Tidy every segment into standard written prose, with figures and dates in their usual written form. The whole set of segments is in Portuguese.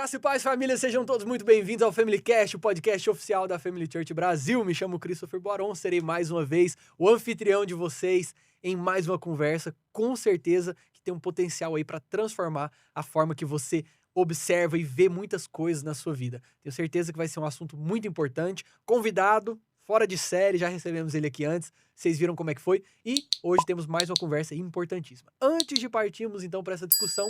Graça e paz, família, sejam todos muito bem-vindos ao Family Cast, o podcast oficial da Family Church Brasil. Me chamo Christopher Boron, serei mais uma vez o anfitrião de vocês em mais uma conversa, com certeza que tem um potencial aí para transformar a forma que você observa e vê muitas coisas na sua vida. Tenho certeza que vai ser um assunto muito importante. Convidado, fora de série, já recebemos ele aqui antes, vocês viram como é que foi, e hoje temos mais uma conversa importantíssima. Antes de partirmos então para essa discussão,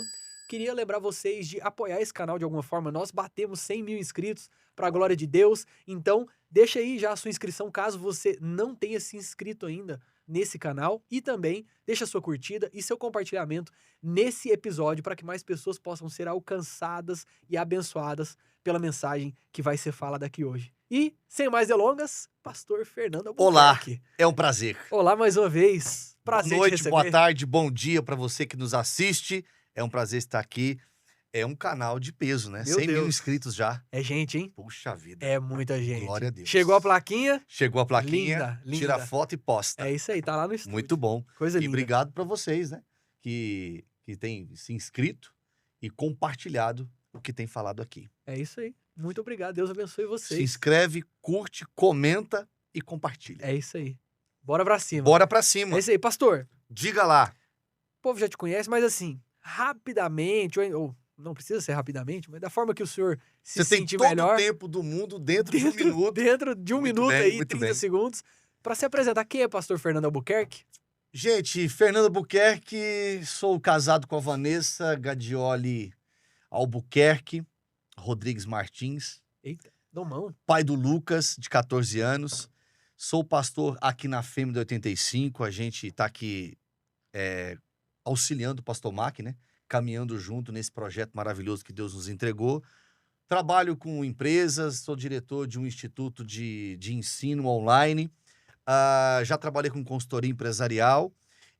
queria lembrar vocês de apoiar esse canal de alguma forma. Nós batemos 100 mil inscritos, para a glória de Deus. Então, deixa aí já a sua inscrição, caso você não tenha se inscrito ainda nesse canal. E também, deixa a sua curtida e seu compartilhamento nesse episódio, para que mais pessoas possam ser alcançadas e abençoadas pela mensagem que vai ser falada aqui hoje. E, sem mais delongas, Pastor Fernando Albuquerque. Olá, é um prazer. Olá mais uma vez. Prazer Boa noite, te receber. boa tarde, bom dia para você que nos assiste. É um prazer estar aqui. É um canal de peso, né? Meu 100 mil Deus. inscritos já. É gente, hein? Puxa vida. É muita gente. Glória a Deus. Chegou a plaquinha? Chegou a plaquinha, Linda, linda. tira a foto e posta. É isso aí, tá lá no estúdio. Muito bom. Coisa E linda. obrigado para vocês, né? Que têm se inscrito e compartilhado o que tem falado aqui. É isso aí. Muito obrigado. Deus abençoe Se vocês. inscreve, curte, comenta e compartilha. É isso aí. Bora pra cima. Bora pra cima. É isso aí. Pastor, Diga lá. o povo já te conhece, mas assim, rapidamente, ou não precisa ser rapidamente, mas da forma que o senhor se Você tem sente todo melhor. o tempo do mundo dentro de um minuto. Dentro de um Muito minuto bem, aí, muito 30 bem. segundos. Pra se apresentar, quem é Pastor Fernando Albuquerque? Gente, Fernando Albuquerque, sou casado com a Vanessa Gadioli Albuquerque Rodrigues Martins, Eita, domão. pai do Lucas, de 14 anos. Sou pastor aqui na Fêmea 85, a gente está aqui auxiliando o pastor Mac, né? Caminhando junto nesse projeto maravilhoso que Deus nos entregou. Trabalho com empresas, sou diretor de um instituto de ensino online. Já trabalhei com consultoria empresarial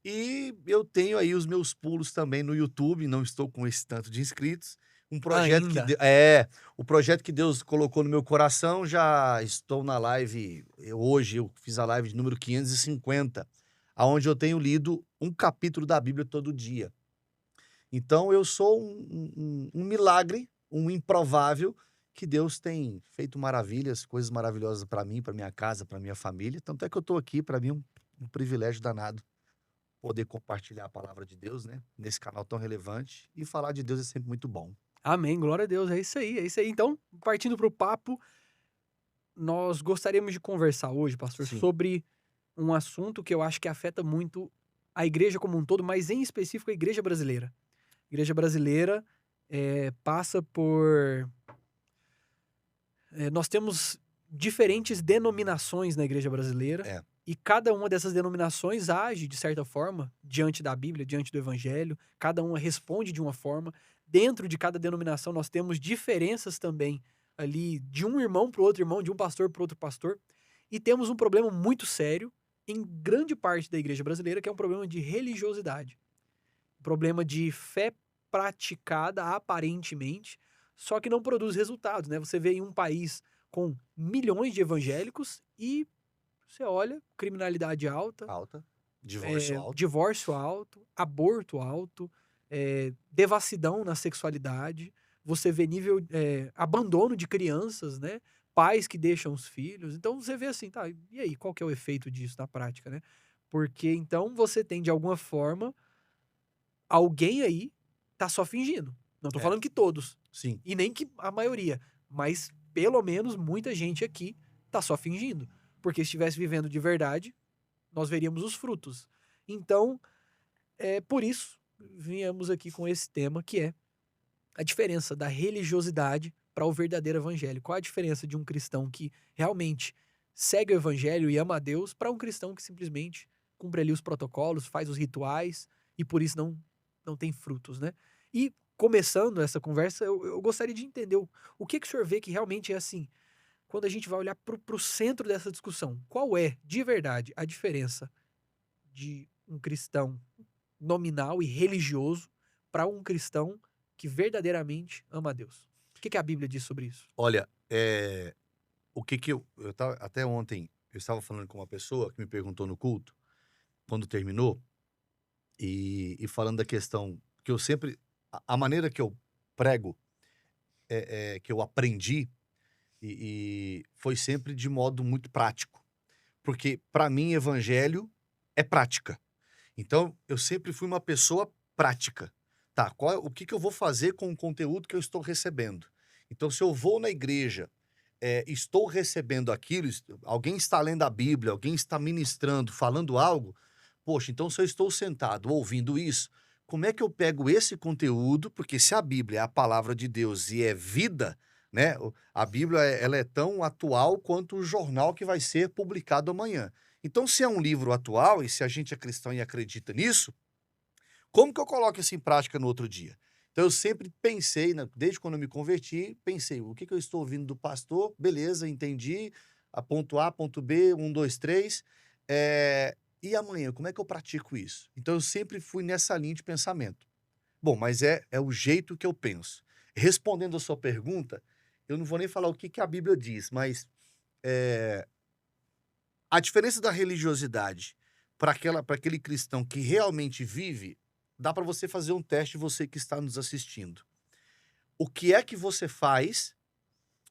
e eu tenho aí os meus pulos também no YouTube, não estou com esse tanto de inscritos. Um projeto Ainda. o projeto que Deus colocou no meu coração, já estou na live, hoje eu fiz a live de número 550, aonde eu tenho lido um capítulo da Bíblia todo dia. Então eu sou um milagre, um improvável, que Deus tem feito maravilhas, coisas maravilhosas para mim, para minha casa, para minha família. Tanto é que eu estou aqui, para mim, um privilégio danado poder compartilhar a palavra de Deus, né? Nesse canal tão relevante. E falar de Deus é sempre muito bom. Amém, glória a Deus, é isso aí, é isso aí. Então, partindo pro papo, nós gostaríamos de conversar hoje, pastor, Sim. sobre um assunto que eu acho que afeta muito a igreja como um todo, mas em específico a igreja brasileira. A igreja brasileira passa por... nós temos diferentes denominações na igreja brasileira, e cada uma dessas denominações age, de certa forma, diante da Bíblia, diante do Evangelho, cada uma responde de uma forma. Dentro de cada denominação nós temos diferenças também ali de um irmão para o outro irmão, de um pastor para outro pastor, e temos um problema muito sério em grande parte da igreja brasileira, que é um problema de religiosidade. Um problema de fé praticada aparentemente, só que não produz resultados, né? Você vê em um país com milhões de evangélicos e você olha, criminalidade alta, divórcio alto, aborto alto, devassidão na sexualidade, você vê nível abandono de crianças, né? Pais que deixam os filhos. Então você vê assim, tá, e aí, qual que é o efeito disso na prática, né? Porque então você tem, de alguma forma, alguém aí tá só fingindo. Não tô falando que todos, Sim. e nem que a maioria, mas pelo menos muita gente aqui tá só fingindo. Porque se estivesse vivendo de verdade, nós veríamos os frutos. Então, por isso, viemos aqui com esse tema, que é a diferença da religiosidade para o verdadeiro evangelho. Qual a diferença de um cristão que realmente segue o evangelho e ama a Deus para um cristão que simplesmente cumpre ali os protocolos, faz os rituais e por isso não tem frutos, né? E começando essa conversa, eu gostaria de entender o que o senhor vê que realmente é assim, quando a gente vai olhar para o centro dessa discussão. Qual é, de verdade, a diferença de um cristão nominal e religioso para um cristão que verdadeiramente ama a Deus? O que a Bíblia diz sobre isso? Olha, o que eu tava, até ontem eu estava falando com uma pessoa que me perguntou no culto, quando terminou, e falando da questão que eu sempre, a maneira que eu prego que eu aprendi e foi sempre de modo muito prático. Porque, para mim, evangelho é prática. Então, eu sempre fui uma pessoa prática. Tá, o que eu vou fazer com o conteúdo que eu estou recebendo? Então, se eu vou na igreja, estou recebendo aquilo, alguém está lendo a Bíblia, alguém está ministrando, falando algo, poxa, então se eu estou sentado ouvindo isso, como é que eu pego esse conteúdo? Porque se a Bíblia é a palavra de Deus e é vida, né? A Bíblia ela é tão atual quanto o jornal que vai ser publicado amanhã. Então, se é um livro atual e se a gente é cristão e acredita nisso, como que eu coloco isso em prática no outro dia? Então, eu sempre pensei, desde quando eu me converti, pensei, o que eu estou ouvindo do pastor? Beleza, entendi. Ponto A, ponto B, 1, 2, 3. E amanhã, como é que eu pratico isso? Então, eu sempre fui nessa linha de pensamento. Bom, mas é o jeito que eu penso. Respondendo a sua pergunta, eu não vou nem falar o que a Bíblia diz, mas a diferença da religiosidade para aquele cristão que realmente vive, dá para você fazer um teste, você que está nos assistindo. O que é que você faz?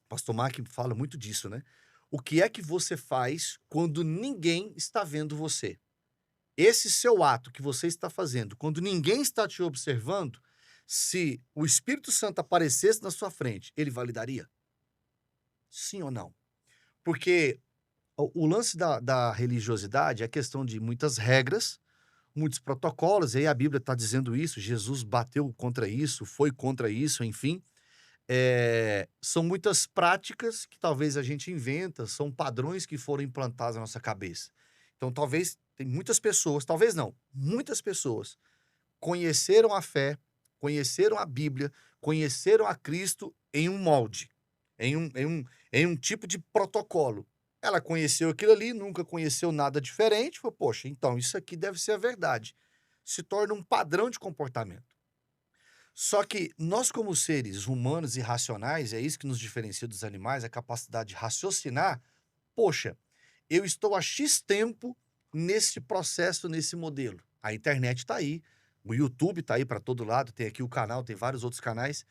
Pastor Mark fala muito disso, né? O que é que você faz quando ninguém está vendo você? Esse seu ato que você está fazendo, quando ninguém está te observando, se o Espírito Santo aparecesse na sua frente, ele validaria? Sim ou não? Porque o lance da religiosidade é a questão de muitas regras, muitos protocolos, e aí a Bíblia está dizendo isso, Jesus bateu contra isso, foi contra isso, enfim. São muitas práticas que talvez a gente inventa, são padrões que foram implantados na nossa cabeça. Então, talvez, tem muitas pessoas, talvez não, muitas pessoas conheceram a fé, conheceram a Bíblia, conheceram a Cristo em um molde, em um tipo de protocolo. Ela conheceu aquilo ali, nunca conheceu nada diferente, falou, poxa, então isso aqui deve ser a verdade. Se torna um padrão de comportamento. Só que nós, como seres humanos e racionais, é isso que nos diferencia dos animais, a capacidade de raciocinar. Poxa, eu estou há X tempo nesse processo, nesse modelo. A internet está aí, o YouTube está aí para todo lado, tem aqui o canal, tem vários outros canais.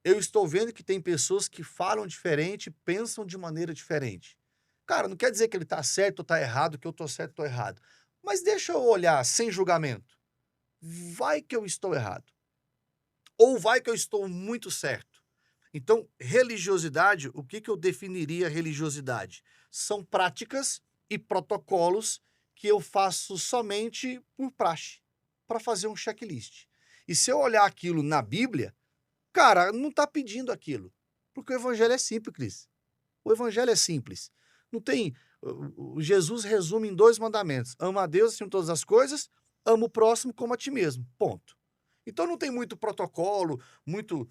Eu estou vendo que tem pessoas que falam diferente, pensam de maneira diferente. Cara, não quer dizer que ele está certo ou está errado, que eu estou certo ou estou errado. Mas deixa eu olhar sem julgamento. Vai que eu estou errado. Ou vai que eu estou muito certo. Então, religiosidade, o que eu definiria religiosidade? São práticas e protocolos que eu faço somente por praxe, para fazer um checklist. E se eu olhar aquilo na Bíblia, cara, não está pedindo aquilo. Porque o evangelho é simples, Cris. O evangelho é simples. Não tem... Jesus resume em 2 mandamentos. Ama a Deus acima de todas as coisas, ama o próximo como a ti mesmo. Ponto. Então não tem muito protocolo, muito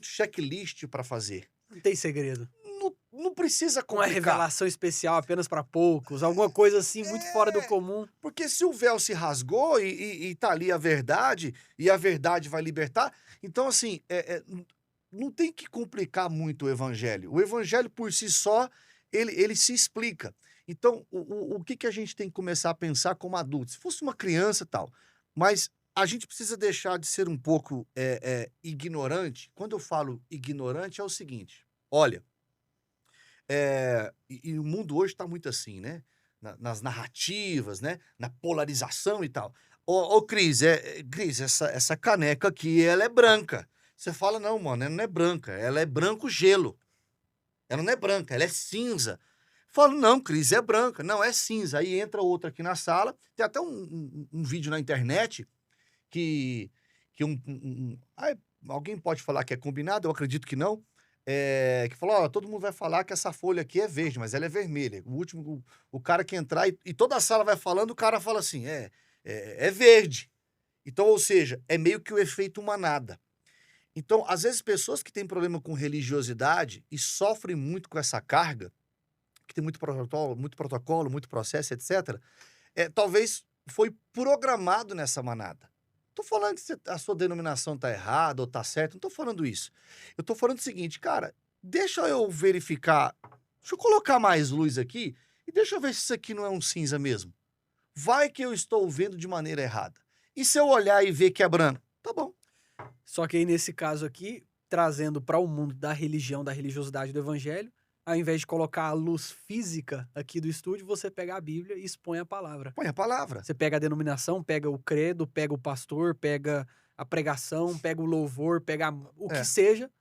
checklist para fazer. Não tem segredo. Não precisa Uma complicar. revelação especial apenas para poucos, alguma coisa assim muito fora do comum. Porque se o véu se rasgou e tá ali a verdade, e a verdade vai libertar, então assim, não tem que complicar muito o evangelho. O evangelho por si só, ele se explica. Então, o que a gente tem que começar a pensar como adulto? Se fosse uma criança e tal, mas a gente precisa deixar de ser um pouco ignorante. Quando eu falo ignorante, é o seguinte, olha, e o mundo hoje está muito assim, né? Nas narrativas, né? Na polarização e tal. Ô, Cris, Cris, essa caneca aqui, ela é branca. Você fala, não, mano, ela não é branca, ela é branco gelo. Ela não é branca, ela é cinza. Falo, não, Cris, é branca. Não, é cinza. Aí entra outra aqui na sala. Tem até um vídeo na internet que alguém pode falar que é combinado, eu acredito que não. Que falou, todo mundo vai falar que essa folha aqui é verde, mas ela é vermelha. O cara que entrar e toda a sala vai falando, o cara fala assim, é verde. Então, ou seja, é meio que o efeito manada. Então, às vezes, pessoas que têm problema com religiosidade e sofrem muito com essa carga, que tem muito protocolo, muito processo, etc., talvez foi programado nessa manada. Não tô falando que a sua denominação tá errada ou tá certa, não tô falando isso. Eu tô falando o seguinte, cara, deixa eu verificar, deixa eu colocar mais luz aqui e deixa eu ver se isso aqui não é um cinza mesmo. Vai que eu estou vendo de maneira errada. E se eu olhar e ver que é branco? Tá bom. Só que aí, nesse caso aqui, trazendo para o mundo da religião, da religiosidade do evangelho, ao invés de colocar a luz física aqui do estúdio, você pega a Bíblia e expõe a palavra. Põe a palavra. Você pega a denominação, pega o credo, pega o pastor, pega a pregação, pega o louvor, pega o que seja,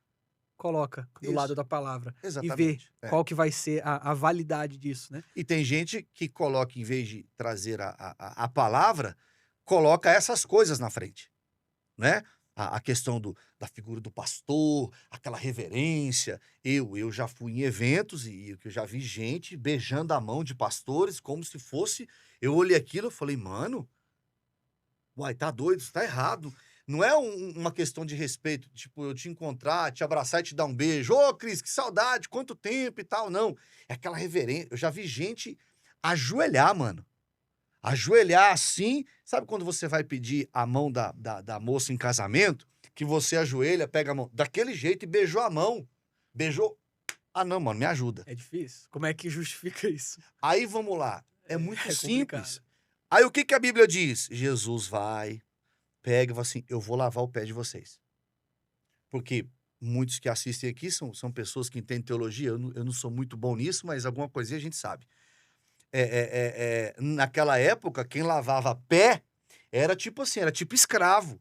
coloca do Isso. lado da palavra. Exatamente. E vê qual que vai ser a validade disso, né? E tem gente que coloca, em vez de trazer a palavra, coloca essas coisas na frente, né? A questão da figura do pastor, aquela reverência. Eu já fui em eventos e eu já vi gente beijando a mão de pastores como se fosse... Eu olhei aquilo e falei, mano, uai, tá doido, isso tá errado. Não é uma questão de respeito, tipo, eu te encontrar, te abraçar e te dar um beijo. Ô, Cris, que saudade, quanto tempo e tal. Não, é aquela reverência. Eu já vi gente ajoelhar, mano. Ajoelhar assim, sabe quando você vai pedir a mão da moça em casamento? Que você ajoelha, pega a mão daquele jeito e beijou a mão. Beijou. Ah, não, mano, me ajuda. É difícil. Como é que justifica isso? Aí vamos lá. É muito simples. complicado. Aí o que a Bíblia diz? Jesus vai, pega e fala assim: eu vou lavar o pé de vocês. Porque muitos que assistem aqui são pessoas que entendem teologia. Eu não sou muito bom nisso, mas alguma coisinha a gente sabe. Naquela época, quem lavava pé era tipo assim, era tipo escravo.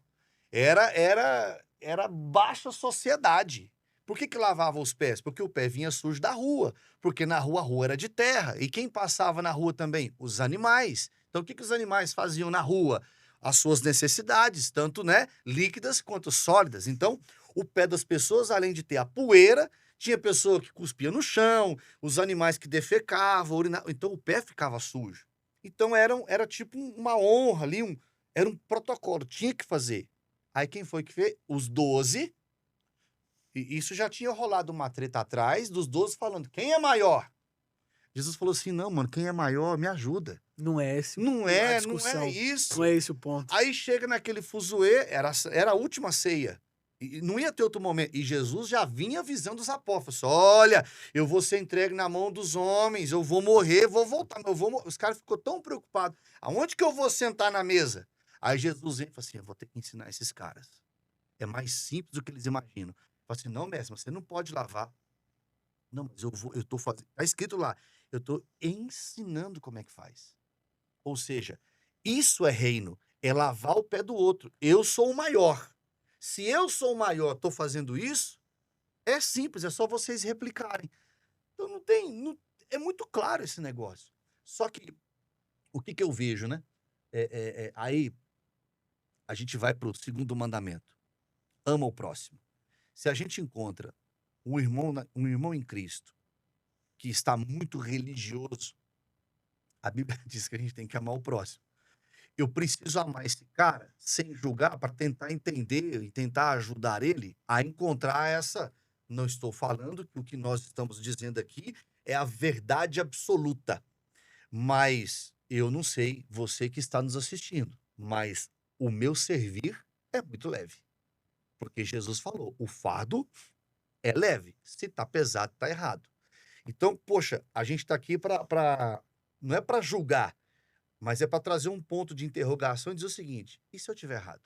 Era baixa sociedade. Por que lavava os pés? Porque o pé vinha sujo da rua. Porque na rua, a rua era de terra. E quem passava na rua também? Os animais. Então, o que os animais faziam na rua? As suas necessidades, tanto, né, líquidas quanto sólidas. Então, o pé das pessoas, além de ter a poeira, tinha pessoa que cuspia no chão, os animais que defecavam, urinavam. Então, o pé ficava sujo. Então, era tipo uma honra ali, era um protocolo, tinha que fazer. Aí, quem foi que fez? Os 12. E isso já tinha rolado uma treta atrás dos 12 falando, quem é maior? Jesus falou assim, não, mano, quem é maior me ajuda. Não é esse Não a é discussão. isso. Não é esse o ponto. Aí chega naquele fuzuê, era a última ceia. E não ia ter outro momento. E Jesus já vinha avisando os apóstolos. Olha, eu vou ser entregue na mão dos homens, eu vou morrer, vou voltar. Os caras ficou tão preocupados. Aonde que eu vou sentar na mesa? Aí Jesus vem e fala assim, eu vou ter que ensinar esses caras. É mais simples do que eles imaginam. Fala assim, não, mestre, você não pode lavar. Não, mas eu tô fazendo... Tá escrito lá, eu tô ensinando como é que faz. Ou seja, isso é reino, é lavar o pé do outro. Eu sou o maior. Se eu sou o maior, tô fazendo isso, é simples, é só vocês replicarem. Então é muito claro esse negócio. Só que, o que eu vejo, né? Aí, a gente vai pro segundo mandamento. Ama o próximo. Se a gente encontra um irmão em Cristo que está muito religioso, a Bíblia diz que a gente tem que amar o próximo. Eu preciso amar esse cara sem julgar para tentar entender e tentar ajudar ele a encontrar essa... Não estou falando que o que nós estamos dizendo aqui é a verdade absoluta. Mas eu não sei, você que está nos assistindo, mas o meu servir é muito leve. Porque Jesus falou, o fardo é leve. Se está pesado, está errado. Então, poxa, a gente está aqui não é para julgar, mas é para trazer um ponto de interrogação e dizer o seguinte, e se eu estiver errado?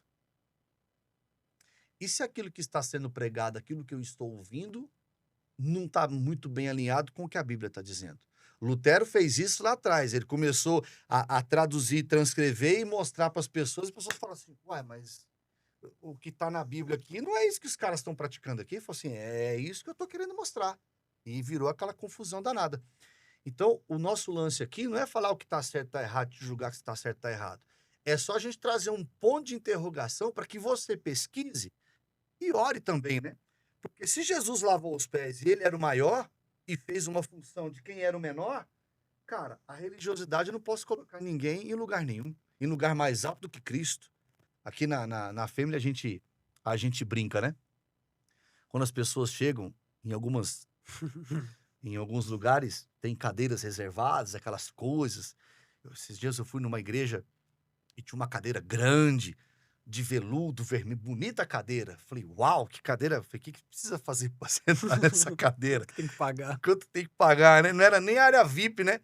E se aquilo que está sendo pregado, aquilo que eu estou ouvindo, não está muito bem alinhado com o que a Bíblia está dizendo? Lutero fez isso lá atrás, ele começou a traduzir, transcrever e mostrar para as pessoas, e as pessoas falam assim, ué, mas... o que está na Bíblia aqui não é isso que os caras estão praticando aqui. Ele falou assim, é isso que eu estou querendo mostrar. E virou aquela confusão danada. Então, o nosso lance aqui não é falar o que está certo, está errado, te julgar que está certo, está errado. É só a gente trazer um ponto de interrogação para que você pesquise e ore também, né? Porque se Jesus lavou os pés e ele era o maior e fez uma função de quem era o menor, cara, a religiosidade eu não posso colocar ninguém em lugar nenhum, em lugar mais alto do que Cristo. Aqui na Family a gente brinca, né? Quando as pessoas chegam em alguns lugares, tem cadeiras reservadas, aquelas coisas. Esses dias eu fui numa igreja e tinha uma cadeira grande, de veludo, vermelho, bonita cadeira. Falei, uau, que cadeira. Falei, o que precisa fazer para sentar nessa cadeira? Tem que pagar. Quanto tem que pagar, né? Não era nem área VIP, né?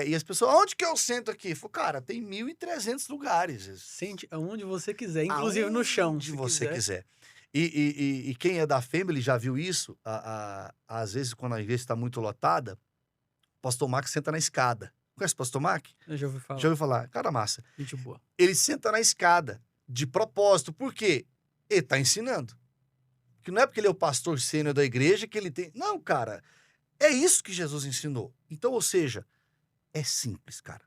E as pessoas, onde que eu sento aqui? Falei, cara, tem 1.300 lugares. Sente aonde você quiser, inclusive no chão. Onde você quiser. E quem é da Family já viu isso? Às vezes, quando a igreja está muito lotada, o pastor Mac senta na escada. Conhece o pastor Mac? Eu já ouvi Já falar. ouviu falar? Cara massa. Gente boa. Ele senta na escada, de propósito. Por quê? Ele está ensinando. Que não é porque ele é o pastor sênior da igreja que ele tem... Não, cara. É isso que Jesus ensinou. Então, ou seja, é simples, cara.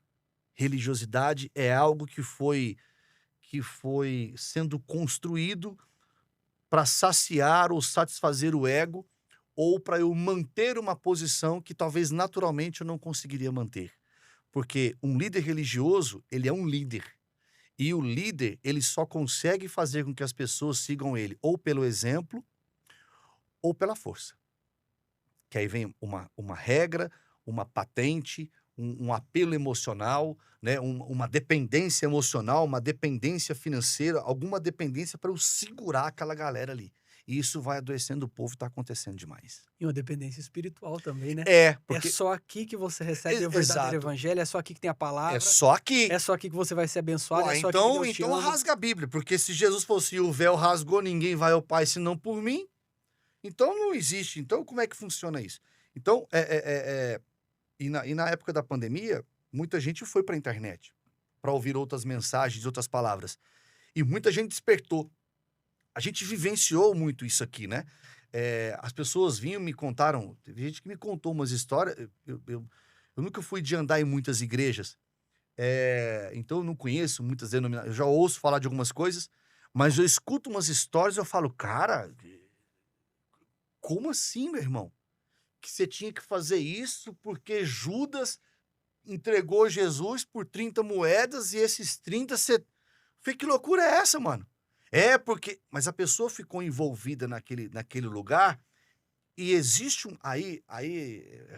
Religiosidade é algo que foi sendo construído para saciar ou satisfazer o ego ou para eu manter uma posição que talvez naturalmente eu não conseguiria manter. Porque um líder religioso, ele é um líder. E o líder, ele só consegue fazer com que as pessoas sigam ele ou pelo exemplo ou pela força. Que aí vem uma regra, uma patente, um apelo emocional, né? Uma dependência emocional, uma dependência financeira, alguma dependência para eu segurar aquela galera ali. E isso vai adoecendo o povo, está acontecendo demais. E uma dependência espiritual também, né? É, porque... É só aqui que você recebe o verdadeiro Exato. evangelho, é só aqui que tem a palavra, É só aqui. é só aqui que você vai ser abençoado, Ué, é só aqui que então Deus te então ama. rasga a Bíblia, porque se Jesus fosse o véu rasgou, ninguém vai ao Pai senão por mim. Então não existe. Então como é que funciona isso? Então, E na época da pandemia, muita gente foi para a internet para ouvir outras mensagens, outras palavras. E muita gente despertou. A gente vivenciou muito isso aqui, né? As pessoas vinham, me contaram... Teve gente que me contou umas histórias. Eu nunca fui de andar em muitas igrejas. Então eu não conheço muitas denominações. Eu já ouço falar de algumas coisas, mas eu escuto umas histórias e eu falo, cara, como assim, meu irmão? Que você tinha que fazer isso porque Judas entregou Jesus por 30 moedas e esses 30 você... Falei, que loucura é essa, mano? Porque... Mas a pessoa ficou envolvida naquele lugar e existe um... Aí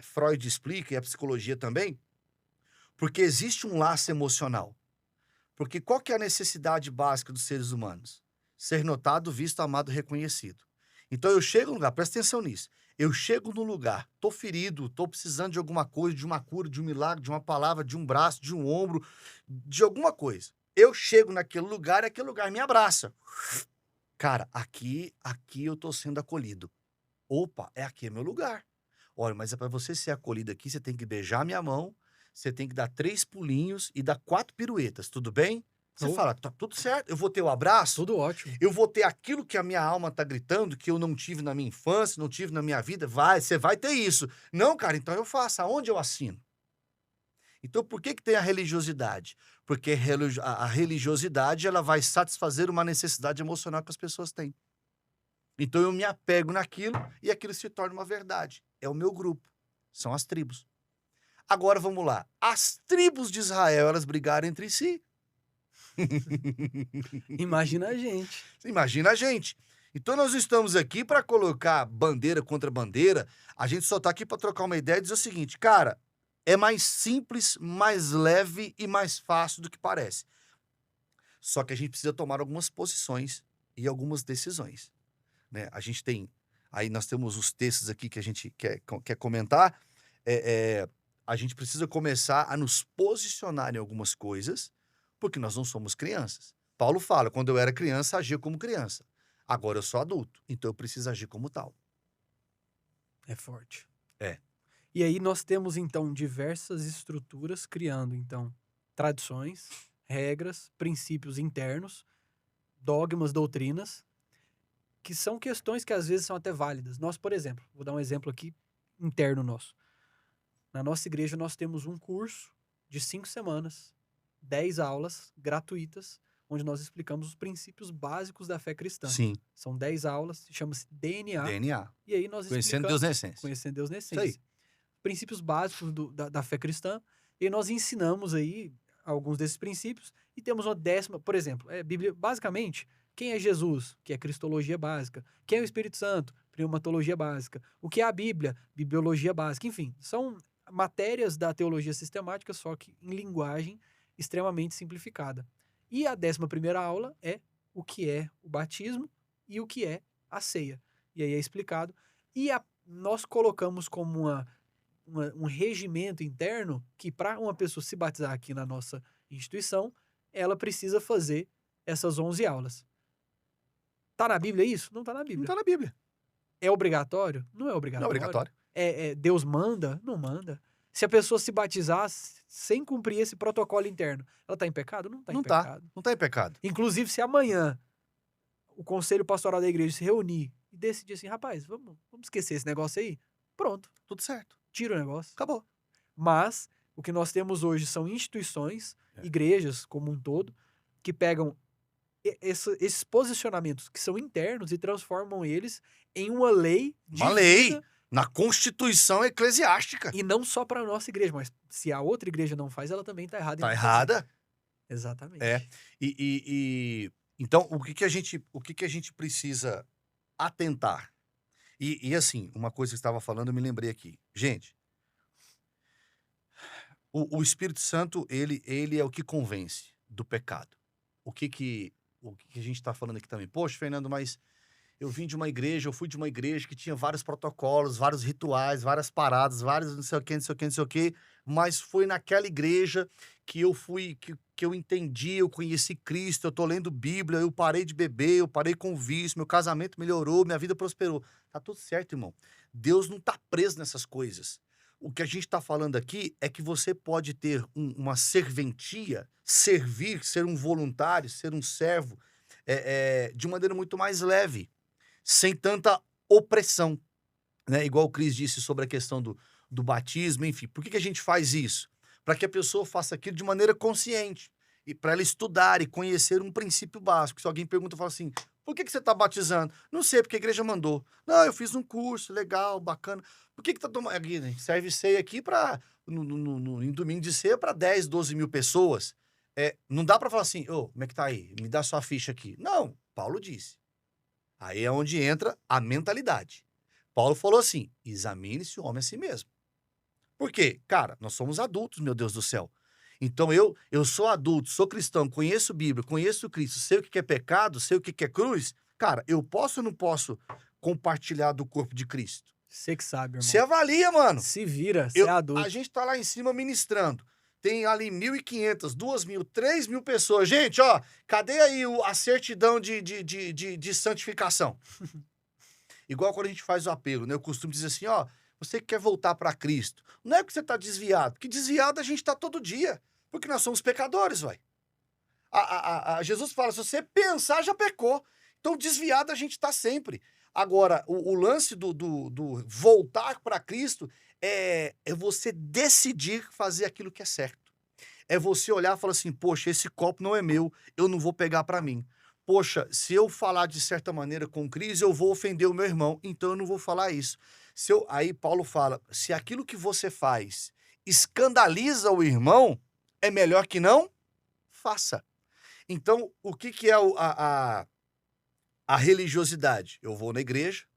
Freud explica, e a psicologia também, porque existe um laço emocional. Porque qual que é a necessidade básica dos seres humanos? Ser notado, visto, amado, reconhecido. Então eu chego no lugar, presta atenção nisso. Eu chego no lugar, tô ferido, tô precisando de alguma coisa, de uma cura, de um milagre, de uma palavra, de um braço, de um ombro, de alguma coisa. Eu chego naquele lugar e aquele lugar me abraça. Cara, aqui eu tô sendo acolhido. Opa, aqui é meu lugar. Olha, mas é para você ser acolhido aqui, você tem que beijar minha mão, você tem que dar 3 pulinhos e dar 4 piruetas, tudo bem? Você fala, tá tudo certo, eu vou ter o abraço, Tudo ótimo. eu vou ter aquilo que a minha alma tá gritando, que eu não tive na minha infância, não tive na minha vida, você vai ter isso. Não, cara, então eu faço, aonde eu assino? Então por que tem a religiosidade? Porque a religiosidade, ela vai satisfazer uma necessidade emocional que as pessoas têm. Então eu me apego naquilo e aquilo se torna uma verdade. É o meu grupo, são as tribos. Agora vamos lá, as tribos de Israel, elas brigaram entre si. Imagina a gente. Imagina a gente. Então nós estamos aqui para colocar bandeira contra bandeira. A gente só está aqui para trocar uma ideia e dizer o seguinte, cara, é mais simples, mais leve e mais fácil do que parece. Só que a gente precisa tomar algumas posições e algumas decisões, né? A gente tem... Aí nós temos os textos aqui que a gente quer comentar. A gente precisa começar a nos posicionar em algumas coisas, porque nós não somos crianças. Paulo fala, quando eu era criança, agia como criança. Agora eu sou adulto, então eu preciso agir como tal. É forte. É. E aí nós temos, então, diversas estruturas criando, então, tradições, regras, princípios internos, dogmas, doutrinas, que são questões que às vezes são até válidas. Nós, por exemplo, vou dar um exemplo aqui interno nosso. Na nossa igreja nós temos um curso de 5 semanas, 10 aulas gratuitas, onde nós explicamos os princípios básicos da fé cristã. Sim. São 10 aulas, chama-se DNA. DNA. E aí nós Conhecendo Deus na essência. Conhecendo Deus na essência. Isso aí. Princípios básicos da fé cristã. E nós ensinamos aí alguns desses princípios. E temos uma 10ª, por exemplo, Bíblia, basicamente, quem é Jesus? Que é cristologia básica. Quem é o Espírito Santo? Pneumatologia básica. O que é a Bíblia? Bibliologia básica. Enfim, são matérias da teologia sistemática, só que em linguagem extremamente simplificada. E a 11ª aula é o que é o batismo e o que é a ceia. E aí é explicado. E nós colocamos como um regimento interno que para uma pessoa se batizar aqui na nossa instituição, ela precisa fazer essas 11 aulas. Tá na Bíblia isso? Não tá na Não Bíblia. tá na Bíblia. É obrigatório? Não é Não obrigatório. é obrigatório. Deus manda? Não manda. Se a pessoa se batizar sem cumprir esse protocolo interno, ela tá em pecado? Não tá em Não tá. pecado. Não tá em pecado. Inclusive, se amanhã o conselho pastoral da igreja se reunir e decidir assim, rapaz, vamos esquecer esse negócio aí, pronto, Tudo certo. tira o negócio. Acabou. Mas o que nós temos hoje são instituições, igrejas como um todo, que pegam esses posicionamentos que são internos e transformam eles em uma lei Uma lei. divina. Na Constituição Eclesiástica. E não só para a nossa igreja, mas se a outra igreja não faz, ela também tá errada. em Tá não fazer. errada. Exatamente. É. Então, o que que a gente precisa atentar? E assim, uma coisa que você estava falando, eu me lembrei aqui. Gente, o Espírito Santo, ele é o que convence do pecado. O que a gente está falando aqui também? Poxa, Fernando, mas eu fui de uma igreja que tinha vários protocolos, vários rituais, várias paradas, vários não sei o quê, não sei o quê, não sei o quê, mas foi naquela igreja que eu fui, que eu entendi, eu conheci Cristo, eu tô lendo Bíblia, eu parei de beber, eu parei com o vício, meu casamento melhorou, minha vida prosperou. Tá tudo certo, irmão. Deus não tá preso nessas coisas. O que a gente está falando aqui é que você pode ter uma serventia, servir, ser um voluntário, ser um servo, de maneira muito mais leve, sem tanta opressão, né? Igual o Cris disse sobre a questão do batismo, enfim. Por que a gente faz isso? Para que a pessoa faça aquilo de maneira consciente e para ela estudar e conhecer um princípio básico. Se alguém pergunta, fala assim, por que você está batizando? Não sei, porque a igreja mandou. Não, eu fiz um curso, legal, bacana. Por que tá tomando... Serve ceia aqui para... em domingo de ceia para 10, 12 mil pessoas. Não dá para falar assim, como é que tá aí? Me dá sua ficha aqui. Não, Paulo disse. Aí é onde entra a mentalidade. Paulo falou assim, examine-se o homem a si mesmo. Por quê? Cara, nós somos adultos, meu Deus do céu. Então eu sou adulto, sou cristão, conheço Bíblia, conheço Cristo, sei o que é pecado, sei o que é cruz. Cara, eu posso ou não posso compartilhar do corpo de Cristo? Você que sabe, irmão. Você avalia, mano. Se vira, você é adulto. A gente tá lá em cima ministrando. Tem ali 1.500, 2.000, 3.000 pessoas. Gente, ó, cadê aí a certidão de santificação? Igual quando a gente faz o apelo, né? Eu costumo dizer assim, ó, você que quer voltar para Cristo, não é porque você tá desviado, porque desviado a gente tá todo dia, porque nós somos pecadores, vai. Jesus fala, se você pensar, já pecou. Então, desviado a gente tá sempre. Agora, o lance do voltar para Cristo é você decidir fazer aquilo que é certo. É você olhar e falar assim, poxa, esse copo não é meu, eu não vou pegar para mim. Poxa, se eu falar de certa maneira com Cris, eu vou ofender o meu irmão, então eu não vou falar isso. Aí Paulo fala, se aquilo que você faz escandaliza o irmão, é melhor que não faça. Então, o que é a religiosidade? Eu vou na igreja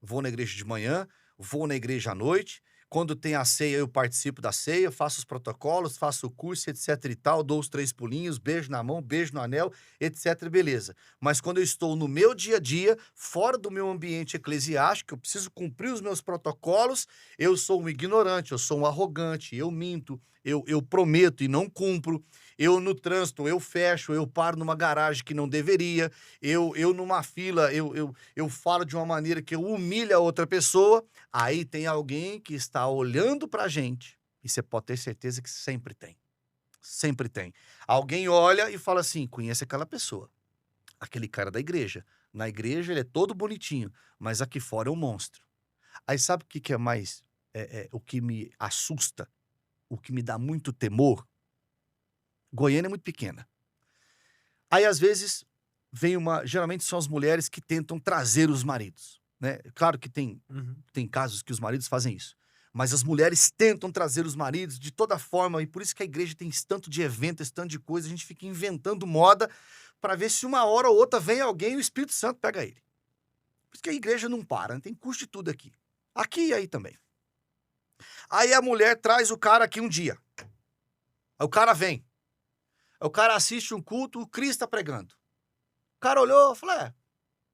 de manhã, vou na igreja à noite, quando tem a ceia eu participo da ceia, faço os protocolos, faço o curso, etc e tal, dou os 3 pulinhos, beijo na mão, beijo no anel, etc, beleza. Mas quando eu estou no meu dia a dia, fora do meu ambiente eclesiástico, eu preciso cumprir os meus protocolos, eu sou um ignorante, eu sou um arrogante, eu minto, eu prometo e não cumpro, eu no trânsito, eu fecho, eu paro numa garagem que não deveria, eu numa fila, eu falo de uma maneira que eu humilho a outra pessoa, aí tem alguém que está olhando pra gente, e você pode ter certeza que sempre tem. Sempre tem. Alguém olha e fala assim, conhece aquela pessoa, aquele cara da igreja. Na igreja ele é todo bonitinho, mas aqui fora é um monstro. Aí sabe o que é mais, o que me assusta, o que me dá muito temor? Goiânia é muito pequena. Aí, às vezes, geralmente são as mulheres que tentam trazer os maridos, né? Claro que tem casos que os maridos fazem isso. Mas as mulheres tentam trazer os maridos de toda forma, e por isso que a igreja tem esse tanto de evento, esse tanto de coisa, a gente fica inventando moda para ver se uma hora ou outra vem alguém e o Espírito Santo pega ele. Por isso que a igreja não para, né? Tem custo de tudo aqui. Aqui e aí também. Aí a mulher traz o cara aqui um dia. Aí o cara vem. Aí o cara assiste um culto, o Cristo tá pregando. O cara olhou e falou,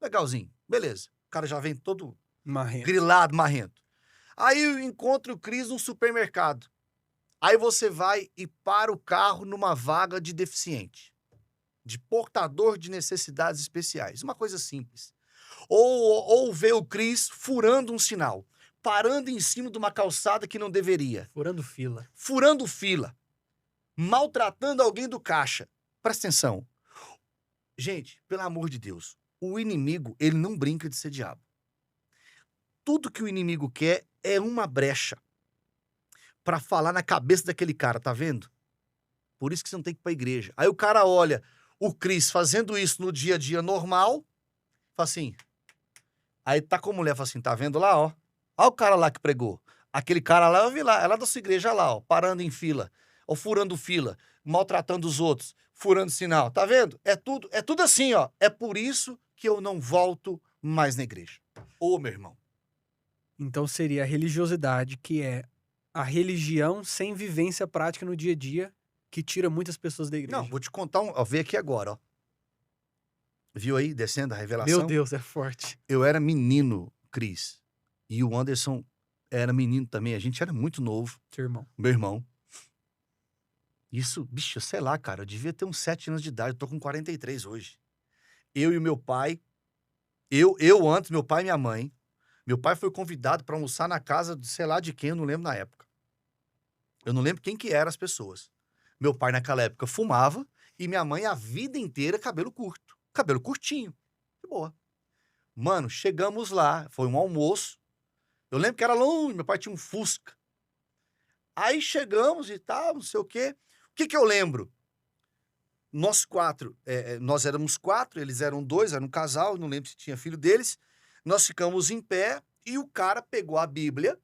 legalzinho, beleza. O cara já vem todo grilado, marrento. Aí eu encontro o Cris num supermercado. Aí você vai e para o carro numa vaga de deficiente. de portador de necessidades especiais. Uma coisa simples. Ou ver o Cris furando um sinal, parando em cima de uma calçada que não deveria. Furando fila. Maltratando alguém do caixa. Presta atenção. Gente, pelo amor de Deus, o inimigo, ele não brinca de ser diabo. Tudo que o inimigo quer é uma brecha pra falar na cabeça daquele cara, tá vendo? Por isso que você não tem que ir pra igreja. Aí o cara olha o Cris fazendo isso no dia a dia normal, fala assim... Aí tá com a mulher, fala assim, tá vendo lá, ó? Ó o cara lá que pregou. Aquele cara lá, eu vi lá, é lá da sua igreja lá, ó, parando em fila, ou furando fila, maltratando os outros, furando sinal, tá vendo? É tudo assim, ó. É por isso que eu não volto mais na igreja. Ô, meu irmão. Então seria a religiosidade, que é a religião sem vivência prática no dia a dia, que tira muitas pessoas da igreja. Não, vou te contar ó, vê aqui agora, ó. Viu aí, descendo a revelação? Meu Deus, é forte. Eu era menino, Cris, e o Anderson era menino também. A gente era muito novo. Seu irmão. Meu irmão. Isso, bicho, sei lá, cara, eu devia ter uns 7 anos de idade, eu tô com 43 hoje. Eu e o meu pai, eu antes, meu pai e minha mãe. Meu pai foi convidado para almoçar na casa de sei lá de quem, eu não lembro na época. Eu não lembro quem que eram as pessoas. Meu pai naquela época fumava e minha mãe a vida inteira cabelo curto. Cabelo curtinho. De boa. Mano, chegamos lá, foi um almoço. Eu lembro que era longe, meu pai tinha um Fusca. Aí chegamos e tal, não sei o quê. O que que eu lembro? Nós 4, nós éramos 4, eles eram 2, era um casal, não lembro se tinha filho deles. Nós ficamos em pé e o cara pegou a Bíblia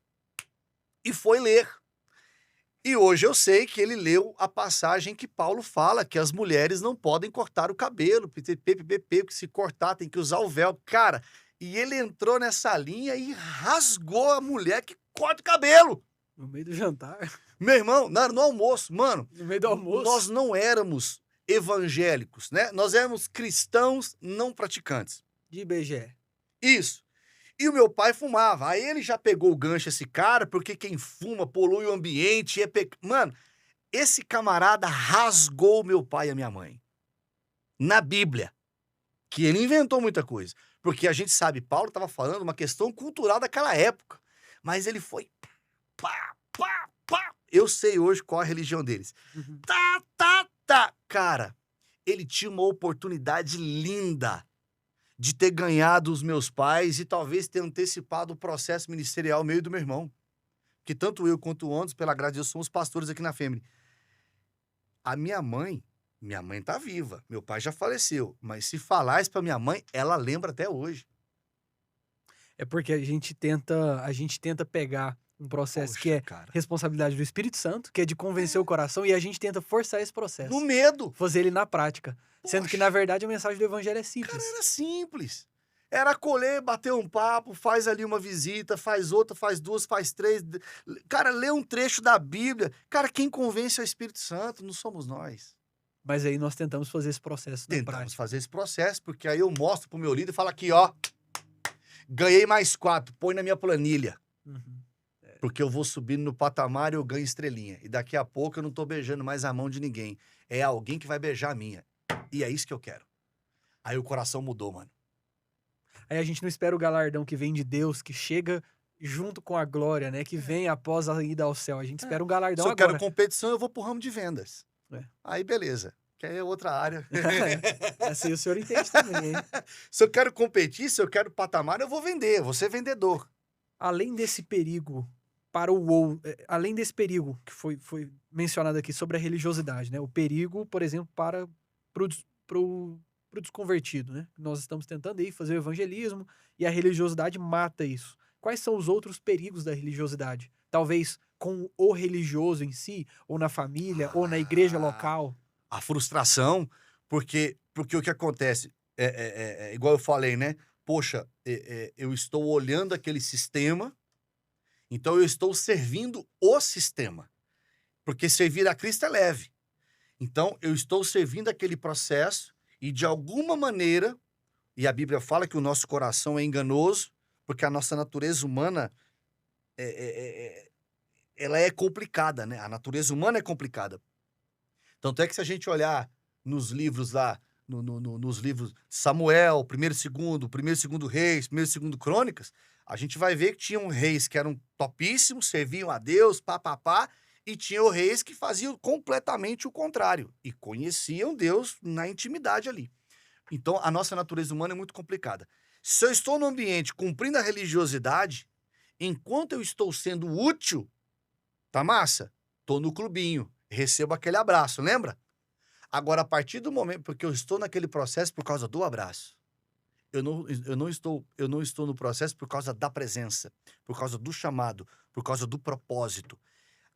e foi ler. E hoje eu sei que ele leu a passagem que Paulo fala que as mulheres não podem cortar o cabelo, que se cortar tem que usar o véu. Cara, e ele entrou nessa linha e rasgou a mulher que corta o cabelo. No meio do jantar. Meu irmão, no almoço, mano. No meio do almoço. Nós não éramos evangélicos, né? Nós éramos cristãos não praticantes. De IBGE. Isso. E o meu pai fumava. Aí ele já pegou o gancho, esse cara, porque quem fuma polui o ambiente. Mano, esse camarada rasgou meu pai e a minha mãe. Na Bíblia. Que ele inventou muita coisa. Porque a gente sabe, Paulo estava falando uma questão cultural daquela época. Mas ele foi... Pá, pá, pá. Eu sei hoje qual a religião deles. Uhum. Tá. Cara, ele tinha uma oportunidade linda de ter ganhado os meus pais e talvez ter antecipado o processo ministerial meio do meu irmão. Porque tanto eu quanto o Anderson, pela graça de Deus, somos pastores aqui na Family. A minha mãe tá viva, meu pai já faleceu, mas se falar isso pra minha mãe, ela lembra até hoje. É porque a gente tenta pegar um processo que é cara, responsabilidade do Espírito Santo, que é de convencer o coração, e a gente tenta forçar esse processo. no medo. Fazer ele na prática. Sendo que, na verdade, a mensagem do evangelho é simples. Cara, era simples. Era acolher, bater um papo, faz ali uma visita, faz outra, faz 2, faz 3. Cara, lê um trecho da Bíblia. Cara, quem convence é o Espírito Santo, não somos nós. Mas aí nós tentamos fazer esse processo na Tentamos prática. fazer esse processo, porque aí eu mostro pro meu líder e falo aqui, ó, ganhei mais 4, põe na minha planilha. Uhum. Porque eu vou subindo no patamar e eu ganho estrelinha. E daqui a pouco eu não tô beijando mais a mão de ninguém. É alguém que vai beijar a minha. E é isso que eu quero. Aí o coração mudou, mano. Aí a gente não espera o galardão que vem de Deus, que chega junto com a glória, né? Que vem após a ida ao céu. A gente espera um galardão Se eu agora. quero competição, eu vou pro ramo de vendas. É. Aí beleza. Que aí é outra área. Essa aí o senhor entende também, hein? Se eu quero competir, se eu quero patamar, eu vou vender. Eu vou ser vendedor. Além desse perigo além desse perigo que foi mencionado aqui sobre a religiosidade, né? O perigo, por exemplo, pro desconvertido, né? Nós estamos tentando aí fazer o evangelismo e a religiosidade mata isso. Quais são os outros perigos da religiosidade? Talvez com o religioso em si, ou na família, ou na igreja local. A frustração, porque o que acontece? Igual eu falei, né? Poxa, eu estou olhando aquele sistema, então eu estou servindo o sistema. Porque servir a Cristo é leve. Então, eu estou servindo aquele processo e, de alguma maneira, e a Bíblia fala que o nosso coração é enganoso, porque a nossa natureza humana, ela é complicada, né? A natureza humana é complicada. Tanto é que se a gente olhar nos livros lá nos livros Samuel, primeiro e segundo Reis, primeiro e segundo Crônicas, a gente vai ver que tinham reis que eram topíssimos, serviam a Deus, e tinham reis que faziam completamente o contrário e conheciam Deus na intimidade ali. Então, a nossa natureza humana é muito complicada. Se eu estou no ambiente cumprindo a religiosidade, enquanto eu estou sendo útil, tá massa? Tô no clubinho, recebo aquele abraço, lembra? Agora, a partir do momento, porque eu estou naquele processo por causa do abraço. Eu não estou no processo por causa da presença, por causa do chamado, por causa do propósito.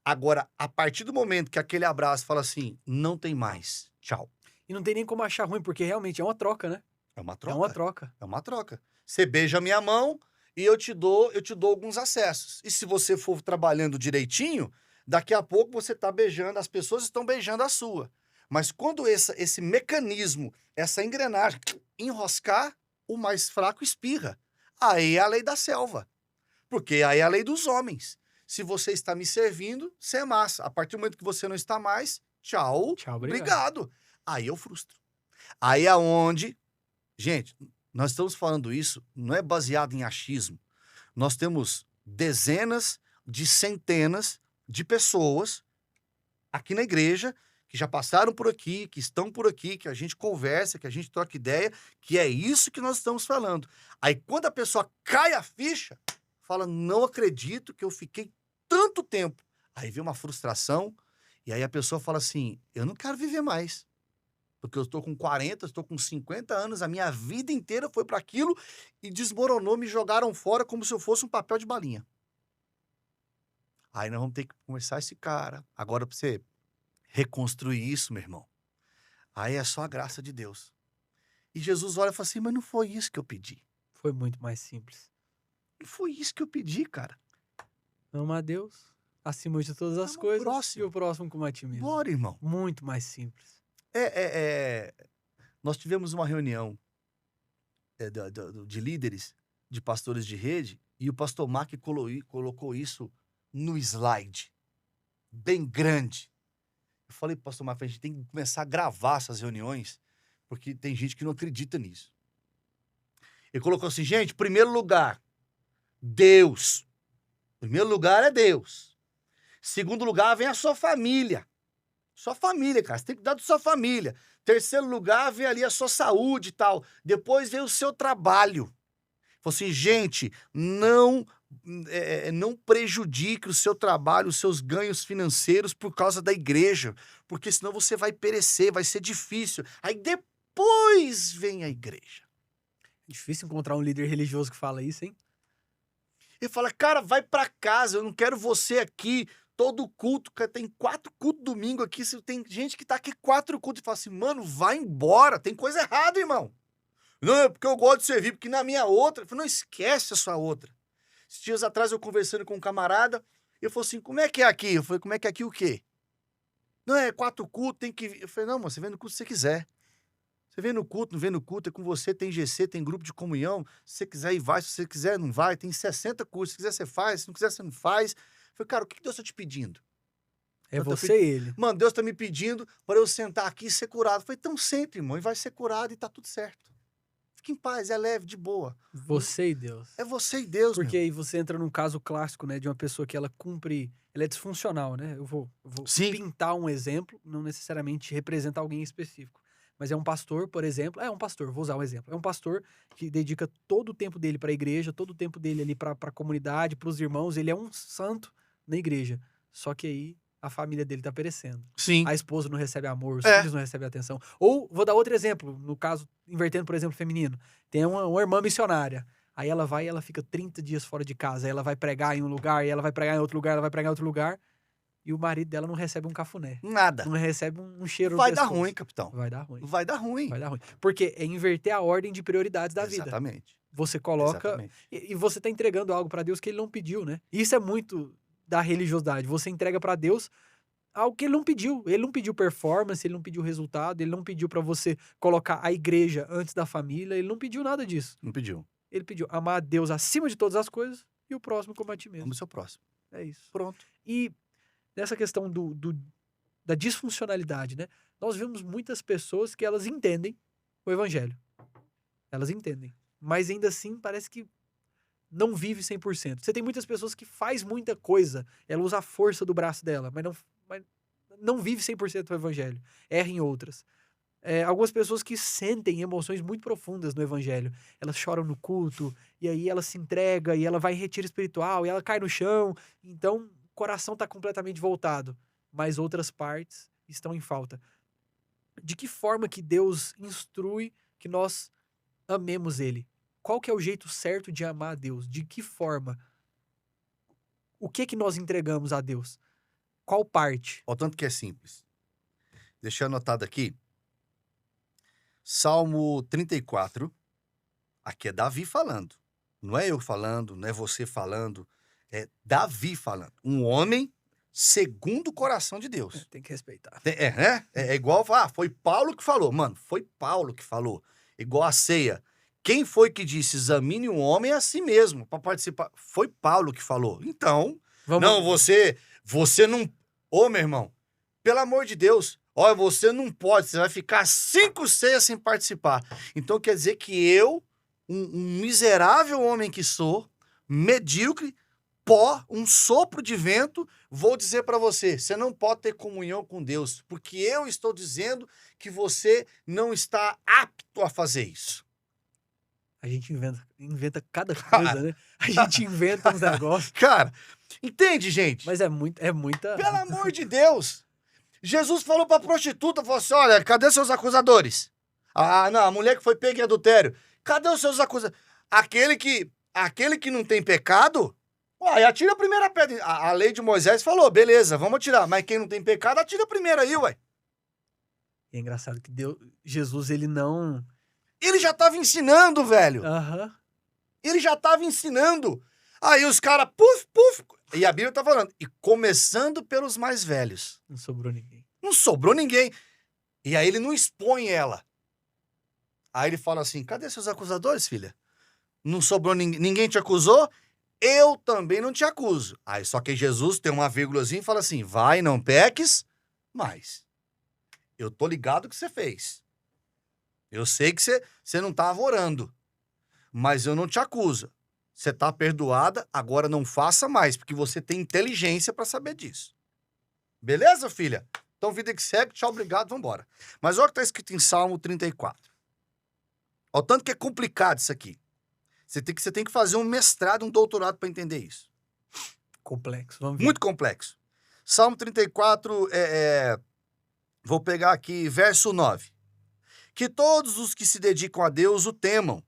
Agora, a partir do momento que aquele abraço fala assim, não tem mais, tchau. E não tem nem como achar ruim, porque realmente é uma troca, né? É uma É troca. uma troca. É uma troca. Você beija a minha mão e eu te dou alguns acessos. E se você for trabalhando direitinho, daqui a pouco você está beijando, as pessoas estão beijando a sua. Mas quando esse mecanismo, essa engrenagem enroscar, o mais fraco espirra. Aí é a lei da selva. Porque aí é a lei dos homens. Se você está me servindo, você é massa. A partir do momento que você não está mais, tchau, Tchau, obrigado. Aí eu frustro. Aí é onde... Gente, nós estamos falando isso, não é baseado em achismo. Nós temos dezenas de centenas de pessoas aqui na igreja que já passaram por aqui, que estão por aqui, que a gente conversa, que a gente troca ideia, que é isso que nós estamos falando. Aí quando a pessoa cai a ficha, fala, não acredito que eu fiquei tanto tempo. Aí vem uma frustração, e aí a pessoa fala assim, eu não quero viver mais. Porque eu estou com 40, estou com 50 anos, a minha vida inteira foi para aquilo e desmoronou, me jogaram fora como se eu fosse um papel de balinha. Aí nós vamos ter que conversar esse cara. Agora, para você reconstruir isso, meu irmão, aí é só a graça de Deus. E Jesus olha e fala assim, mas não foi isso que eu pedi. Foi muito mais simples. Não foi isso que eu pedi, cara. Ama a Deus acima de todas as coisas e o próximo como a ti mesmo. Bora, irmão. Muito mais simples. Nós tivemos uma reunião de líderes, de pastores de rede, e o pastor Mark colocou isso no slide, bem grande. Eu falei pro pastor Mark, a gente tem que começar a gravar essas reuniões, porque tem gente que não acredita nisso. Ele colocou assim, gente, primeiro lugar, Deus. Primeiro lugar é Deus. Segundo lugar vem a sua família. Sua família, cara. Você tem que cuidar da sua família. Terceiro lugar, vem ali a sua saúde e tal. Depois vem o seu trabalho. Falei assim, gente, não prejudique o seu trabalho, os seus ganhos financeiros por causa da igreja. Porque senão você vai perecer, vai ser difícil. Aí depois vem a igreja. É difícil encontrar um líder religioso que fala isso, hein? Ele fala, cara, vai pra casa, eu não quero você aqui. Todo culto, tem 4 cultos domingo aqui, tem gente que tá aqui 4 cultos e fala assim, mano, vai embora, tem coisa errada, irmão. Não, é porque eu gosto de servir, porque na minha outra, eu falei, não esquece a sua outra. Esses dias atrás eu conversando com um camarada, e eu falei assim, como é que é aqui? Eu falei, como é que é aqui o quê? Não, é 4 cultos, tem que... Eu falei, não, mano, você vem no culto se você quiser. Você vem no culto, não vem no culto, é com você, tem GC, tem grupo de comunhão, se você quiser ir, vai, se você quiser, não vai, tem 60 cursos, se quiser você faz, se não quiser você não faz. Eu falei, cara, o que Deus está te pedindo? É você e ele. Mano, Deus tá me pedindo para eu sentar aqui e ser curado. Eu falei, então senta, irmão, e vai ser curado e tá tudo certo. Fica em paz, é leve, de boa. Você e Deus. É você e Deus, Porque aí você entra num caso clássico, né, de uma pessoa que ela cumpre... Ela é disfuncional, né? Eu vou pintar um exemplo, não necessariamente representa alguém específico. Mas é um pastor, por exemplo... É um pastor, vou usar um exemplo. É um pastor que dedica todo o tempo dele para a igreja, todo o tempo dele ali para a comunidade, para os irmãos. Ele é um santo na igreja. Só que aí a família dele tá perecendo. Sim. A esposa não recebe amor, os filhos não recebem atenção. Ou, vou dar outro exemplo, no caso, invertendo, por exemplo, feminino. Tem uma irmã missionária. Aí ela vai e ela fica 30 dias fora de casa. Aí ela vai pregar em um lugar, e ela vai pregar em outro lugar, ela vai pregar em outro lugar. E o marido dela não recebe um cafuné. Nada. Não recebe um cheiro Vai no dar pescoço. ruim, capitão. Vai dar ruim. Vai dar ruim. Vai dar ruim. Porque é inverter a ordem de prioridades da vida. Exatamente. Você coloca... E você tá entregando algo pra Deus que ele não pediu, né? Isso é muito da religiosidade. Você entrega pra Deus algo que ele não pediu. Ele não pediu performance, ele não pediu resultado, ele não pediu pra você colocar a igreja antes da família, ele não pediu nada disso. Não pediu. Ele pediu amar a Deus acima de todas as coisas e o próximo como a ti mesmo. Como o seu próximo. É isso. Pronto. E nessa questão da disfuncionalidade, né? Nós vemos muitas pessoas que elas entendem o evangelho. Elas entendem. Mas ainda assim, parece que não vive 100%. Você tem muitas pessoas que faz muita coisa, ela usa a força do braço dela, mas não vive 100% o evangelho. Erra em outras. Algumas pessoas que sentem emoções muito profundas no evangelho. Elas choram no culto, e aí ela se entrega, e ela vai em retiro espiritual, e ela cai no chão. Então, o coração está completamente voltado. Mas outras partes estão em falta. De que forma que Deus instrui que nós amemos Ele? Qual que é o jeito certo de amar a Deus? De que forma? O que nós entregamos a Deus? Qual parte? Ó, tanto que é simples. Deixa eu anotado aqui. Salmo 34. Aqui é Davi falando. Não é eu falando, não é você falando. É Davi falando. Um homem segundo o coração de Deus. Tem que respeitar. É igual, foi Paulo que falou. Mano, foi Paulo que falou. Igual a ceia. Quem foi que disse, examine um homem a si mesmo para participar? Foi Paulo que falou. Então, você não... Ô, meu irmão, pelo amor de Deus, olha, você não pode, você vai ficar 5 ceias sem participar. Então, quer dizer que eu, um miserável homem que sou, medíocre, pó, um sopro de vento, vou dizer para você, você não pode ter comunhão com Deus, porque eu estou dizendo que você não está apto a fazer isso. A gente inventa cada coisa, né? A gente inventa uns negócios. Cara, entende, gente? Mas é muita... Pelo amor de Deus! Jesus falou pra prostituta, falou assim, olha, cadê seus acusadores? Não, a mulher que foi pega em adultério. Cadê os seus acusadores? Aquele que não tem pecado, uai, atira a primeira pedra. A lei de Moisés falou, beleza, vamos atirar. Mas quem não tem pecado, atira a primeira aí, uai. E é engraçado que Jesus, ele não... Ele já tava ensinando, velho. Aham. Ele já tava ensinando. Aí os caras, puf. E a Bíblia tá falando. E começando pelos mais velhos. Não sobrou ninguém. Não sobrou ninguém. E aí ele não expõe ela. Aí ele fala assim, cadê seus acusadores, filha? Não sobrou ninguém. Ninguém te acusou? Eu também não te acuso. Aí só que Jesus tem uma vírgulazinha e fala assim, vai, não peques, mas eu tô ligado que você fez. Eu sei que você não estava orando, mas eu não te acuso. Você está perdoada, agora não faça mais, porque você tem inteligência para saber disso. Beleza, filha? Então, vida que segue, tchau, obrigado, vambora. Mas olha o que está escrito em Salmo 34. Olha o tanto que é complicado isso aqui. Você tem que fazer um mestrado, um doutorado para entender isso. Complexo, vamos ver. Muito complexo. Salmo 34, vou pegar aqui, verso 9. Que todos os que se dedicam a Deus o temam,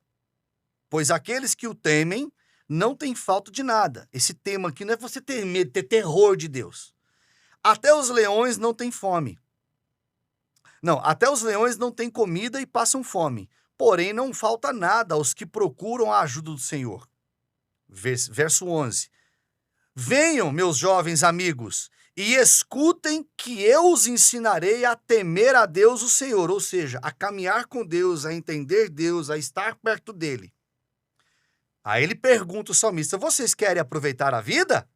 pois aqueles que o temem não têm falta de nada. Esse tema aqui não é você ter medo, ter terror de Deus. Até os leões não têm fome. Não, até os leões não têm comida e passam fome. Porém, não falta nada aos que procuram a ajuda do Senhor. Verso 11. Venham, meus jovens amigos, e escutem que eu os ensinarei a temer a Deus o Senhor, ou seja, a caminhar com Deus, a entender Deus, a estar perto dele. Aí ele pergunta o salmista, vocês querem aproveitar a vida?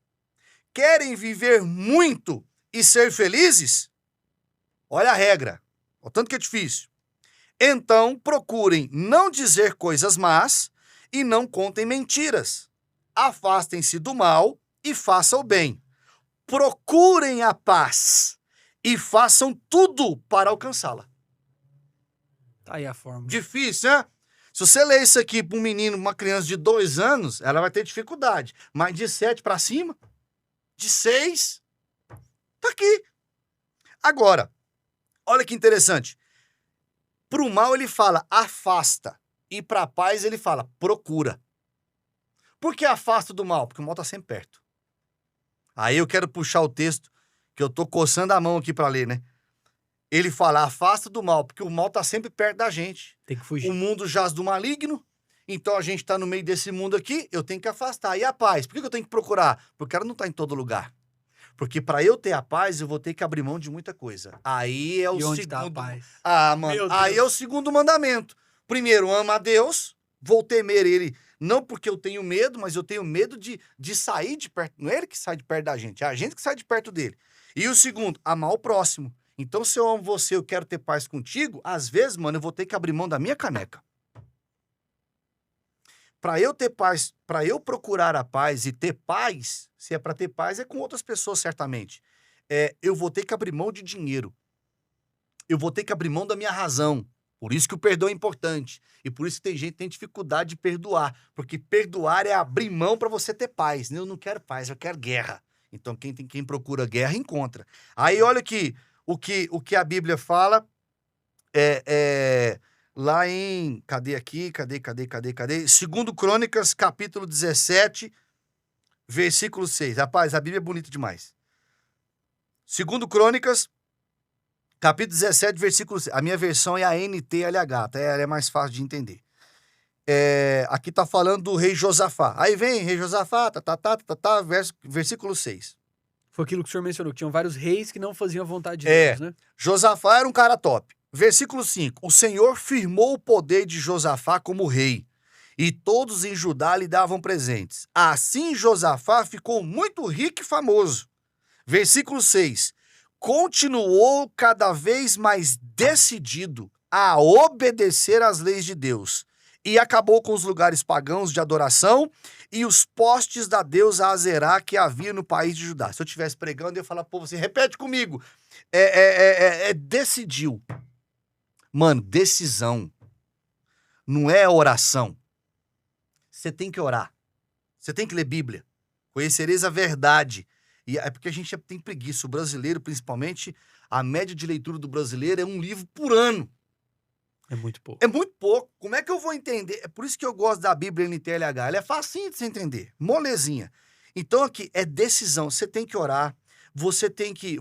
Querem viver muito e ser felizes? Olha a regra, o tanto que é difícil. Então procurem não dizer coisas más e não contem mentiras. Afastem-se do mal e façam o bem. Procurem a paz e façam tudo para alcançá-la. Tá aí a forma. Difícil, né? Se você ler isso aqui para um menino, uma criança de 2 anos, ela vai ter dificuldade. Mas de 7 para cima, de 6, tá aqui. Agora, olha que interessante. Para o mal ele fala afasta e para a paz ele fala procura. Por que afasta do mal? Porque o mal está sempre perto. Aí eu quero puxar o texto, que eu tô coçando a mão aqui para ler, né? Ele fala, afasta do mal, porque o mal tá sempre perto da gente. Tem que fugir. O mundo jaz do maligno, então a gente tá no meio desse mundo aqui, eu tenho que afastar. E a paz? Por que eu tenho que procurar? Porque ela não tá em todo lugar. Porque para eu ter a paz, eu vou ter que abrir mão de muita coisa. Aí é o onde segundo... tá a paz? Mano, aí é o segundo mandamento. Primeiro, ama a Deus, vou temer ele. Não porque eu tenho medo, mas eu tenho medo de sair de perto. Não é ele que sai de perto da gente, é a gente que sai de perto dele. E o segundo, amar o próximo. Então, se eu amo você, eu quero ter paz contigo, às vezes, mano, eu vou ter que abrir mão da minha caneca. Para eu ter paz, para eu procurar a paz e ter paz, se é para ter paz, é com outras pessoas, certamente. Eu vou ter que abrir mão de dinheiro. Eu vou ter que abrir mão da minha razão. Por isso que o perdão é importante. E por isso que tem gente que tem dificuldade de perdoar. Porque perdoar é abrir mão para você ter paz. Eu não quero paz, eu quero guerra. Então, quem procura guerra, encontra. Aí, olha aqui, o que a Bíblia fala lá em... Cadê aqui? Cadê? 2 Crônicas, capítulo 17, versículo 6. Rapaz, a Bíblia é bonita demais. 2 Crônicas, capítulo 17, versículo 6. A minha versão é a NTLH, tá? Ela é mais fácil de entender. Aqui tá falando do rei Josafá. Aí vem, rei Josafá, versículo 6. Foi aquilo que o senhor mencionou, que tinham vários reis que não faziam a vontade de Deus, né? Josafá era um cara top. Versículo 5. O Senhor firmou o poder de Josafá como rei, e todos em Judá lhe davam presentes. Assim Josafá ficou muito rico e famoso. Versículo 6. Continuou cada vez mais decidido a obedecer às leis de Deus, e acabou com os lugares pagãos de adoração e os postes da deusa Azerá que havia no país de Judá. Se eu estivesse pregando, eu ia falar, pô, você repete comigo. Decidiu. Mano, decisão. Não é oração. Você tem que orar. Você tem que ler Bíblia. Conhecereis a verdade. E é porque a gente tem preguiça. O brasileiro, principalmente, a média de leitura do brasileiro é um livro por ano. É muito pouco. É muito pouco. Como é que eu vou entender? É por isso que eu gosto da Bíblia NTLH. Ela é facinho de você entender. Molezinha. Então aqui é decisão. Você tem que orar. Você tem que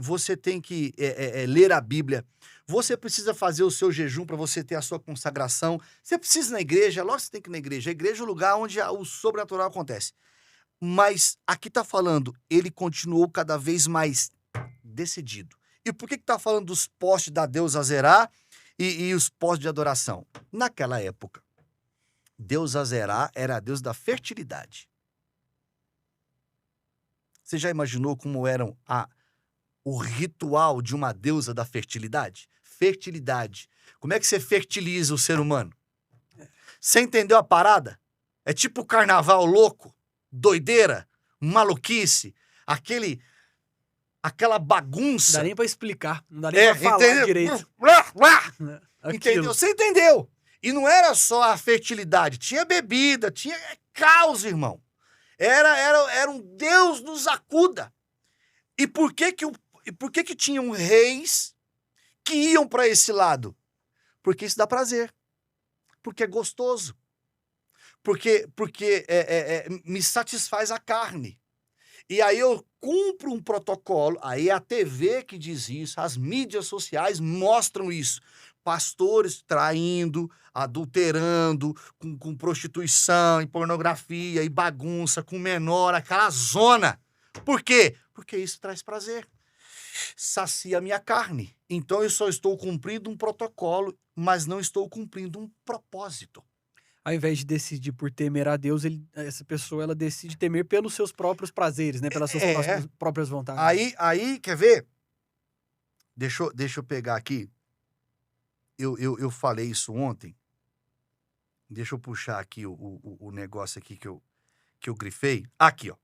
ler a Bíblia. Você precisa fazer o seu jejum para você ter a sua consagração. Você precisa ir na igreja. Lógico que você tem que ir na igreja. A igreja é o lugar onde o sobrenatural acontece. Mas aqui está falando, ele continuou cada vez mais decidido. E por que está falando dos postes da deusa Azerá e os postes de adoração? Naquela época, Deus Azerá era a deusa da fertilidade. Você já imaginou como era o ritual de uma deusa da fertilidade? Fertilidade. Como é que você fertiliza o ser humano? Você entendeu a parada? É tipo carnaval louco, doideira, maluquice, aquela bagunça. Não dá nem pra explicar, não dá nem pra falar entendeu? direito. Entendeu? Você entendeu? E não era só a fertilidade, tinha bebida, tinha caos, irmão. Era um Deus nos acuda. E por que tinham reis que iam para esse lado? Porque isso dá prazer. Porque é gostoso. Porque me satisfaz a carne. E aí eu cumpro um protocolo, aí é a TV que diz isso, as mídias sociais mostram isso. Pastores traindo, adulterando, com prostituição e pornografia e bagunça, com menor, aquela zona. Por quê? Porque isso traz prazer. Sacia a minha carne. Então eu só estou cumprindo um protocolo, mas não estou cumprindo um propósito. Ao invés de decidir por temer a Deus, essa pessoa ela decide temer pelos seus próprios prazeres, né? Pelas suas próprias vontades. Aí, quer ver? Deixa eu pegar aqui. Eu falei isso ontem. Deixa eu puxar aqui o negócio aqui que eu grifei. Aqui, ó.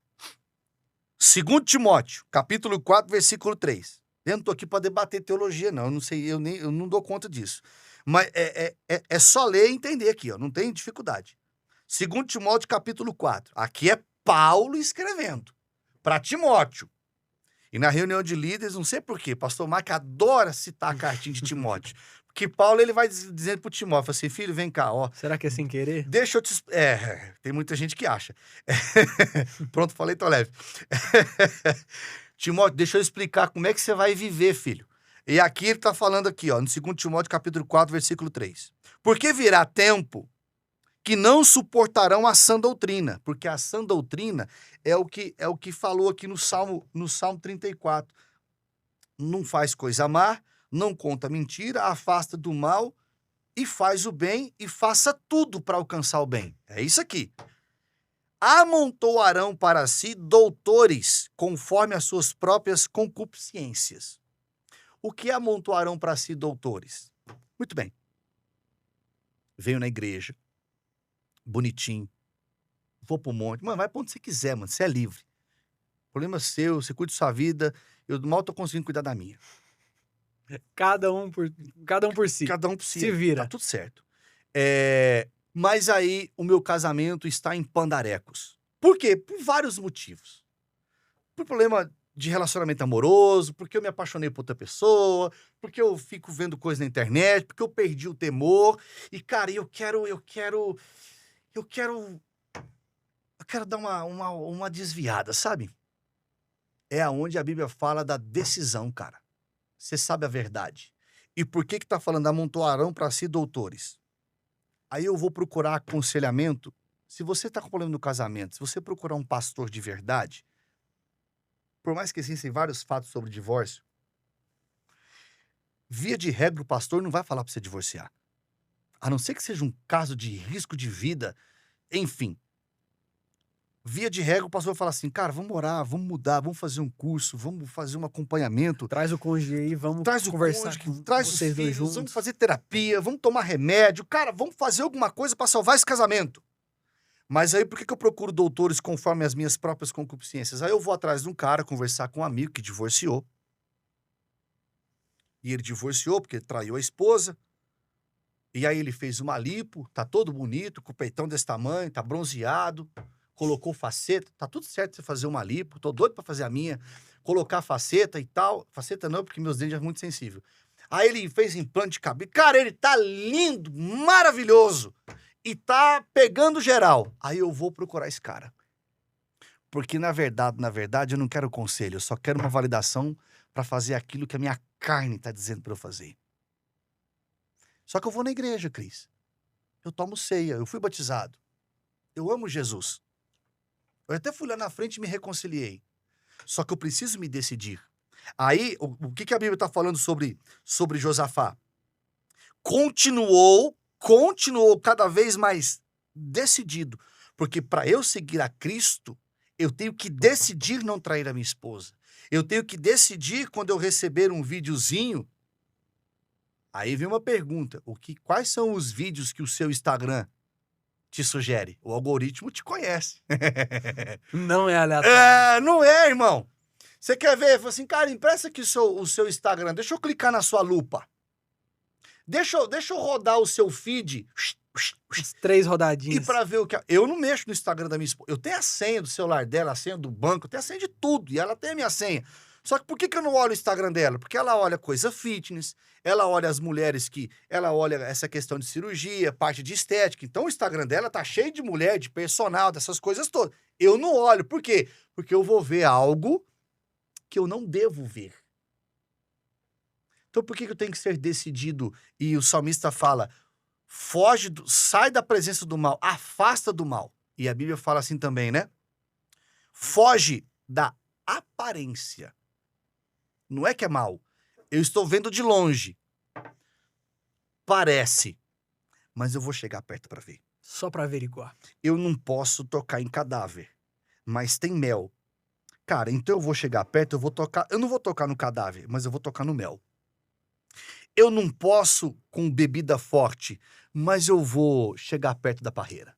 2 Timóteo, capítulo 4, versículo 3. Eu não tô aqui para debater teologia, não. Eu não sei, eu não dou conta disso. Mas é só ler e entender aqui, ó. Não tem dificuldade. 2 Timóteo, capítulo 4. Aqui é Paulo escrevendo para Timóteo. E na reunião de líderes, não sei por quê, pastor Marco adora citar a cartinha de Timóteo. Porque Paulo, ele vai dizendo pro Timóteo, assim, filho, vem cá, ó. Será que é sem querer? Deixa eu te... tem muita gente que acha. Pronto, falei, tô leve. Timóteo, deixa eu explicar como é que você vai viver, filho. E aqui ele tá falando aqui, ó, no 2 Timóteo, capítulo 4, versículo 3. Porque virá tempo que não suportarão a sã doutrina, porque a sã doutrina é o que falou aqui no Salmo 34. Não faz coisa má, não conta mentira, afasta do mal e faz o bem e faça tudo para alcançar o bem. É isso aqui. Amontoarão para si doutores conforme as suas próprias concupiscências. O que amontoarão para si doutores? Muito bem. Venho na igreja, bonitinho, vou pro monte. Mano, vai pra onde você quiser, mano. Você é livre. Problema seu, você cuida da sua vida. Eu mal tô conseguindo cuidar da minha. Cada um por si. Cada um por si. Se vira. Tá tudo certo. Mas aí o meu casamento está em pandarecos. Por quê? Por vários motivos. Por problema de relacionamento amoroso, porque eu me apaixonei por outra pessoa, porque eu fico vendo coisa na internet, porque eu perdi o temor. E, cara, eu quero dar uma desviada, sabe? É aonde a Bíblia fala da decisão, cara. Você sabe a verdade. E por que tá falando amontoarão para si doutores? Aí eu vou procurar aconselhamento. Se você tá com problema no casamento, se você procurar um pastor de verdade, por mais que existem vários fatos sobre divórcio, via de regra o pastor não vai falar para você divorciar. A não ser que seja um caso de risco de vida, enfim. Via de regra, o pastor vai falar assim, cara, vamos orar, vamos mudar, vamos fazer um curso, vamos fazer um acompanhamento. Traz o cônjuge aí, vamos Traz o conversar cônjuge, com traz os vocês dois filhos, juntos. vamos fazer terapia, vamos tomar remédio. Cara, vamos fazer alguma coisa para salvar esse casamento. Mas aí, por que eu procuro doutores conforme as minhas próprias concupiscências? Aí eu vou atrás de um cara, conversar com um amigo que divorciou. E ele divorciou porque ele traiu a esposa. E aí ele fez uma lipo, tá todo bonito, com o peitão desse tamanho, tá bronzeado, colocou faceta, tá tudo certo você fazer uma lipo, tô doido pra fazer a minha, colocar faceta e tal. Faceta não, porque meus dentes são muito sensíveis. Aí ele fez implante de cabelo. Cara, ele tá lindo, maravilhoso. E tá pegando geral. Aí eu vou procurar esse cara. Porque, na verdade, eu não quero conselho. Eu só quero uma validação pra fazer aquilo que a minha carne tá dizendo pra eu fazer. Só que eu vou na igreja, Cris. Eu tomo ceia. Eu fui batizado. Eu amo Jesus. Eu até fui lá na frente e me reconciliei. Só que eu preciso me decidir. Aí, o que a Bíblia tá falando sobre Josafá? Continuou cada vez mais decidido. Porque para eu seguir a Cristo, eu tenho que decidir não trair a minha esposa. Eu tenho que decidir quando eu receber um videozinho. Aí vem uma pergunta. Quais são os vídeos que o seu Instagram te sugere? O algoritmo te conhece. Não é aleatório. Não é, irmão. Você quer ver? Fala assim, cara, empresta aqui o seu Instagram. Deixa eu clicar na sua lupa. Deixa eu rodar o seu feed. Uns 3 rodadinhas. E pra ver o que... Eu não mexo no Instagram da minha esposa. Eu tenho a senha do celular dela, a senha do banco, eu tenho a senha de tudo. E ela tem a minha senha. Só que por que eu não olho o Instagram dela? Porque ela olha coisa fitness, ela olha as mulheres ela olha essa questão de cirurgia, parte de estética. Então o Instagram dela tá cheio de mulher, de personal, dessas coisas todas. Eu não olho. Por quê? Porque eu vou ver algo que eu não devo ver. Então por que eu tenho que ser decidido? E o salmista fala, sai da presença do mal, afasta do mal. E a Bíblia fala assim também, né? Foge da aparência. Não é que é mal. Eu estou vendo de longe. Parece. Mas eu vou chegar perto para ver. Só para averiguar. Eu não posso tocar em cadáver. Mas tem mel. Cara, então eu vou chegar perto, eu vou tocar... Eu não vou tocar no cadáver, mas eu vou tocar no mel. Eu não posso com bebida forte, mas eu vou chegar perto da parreira.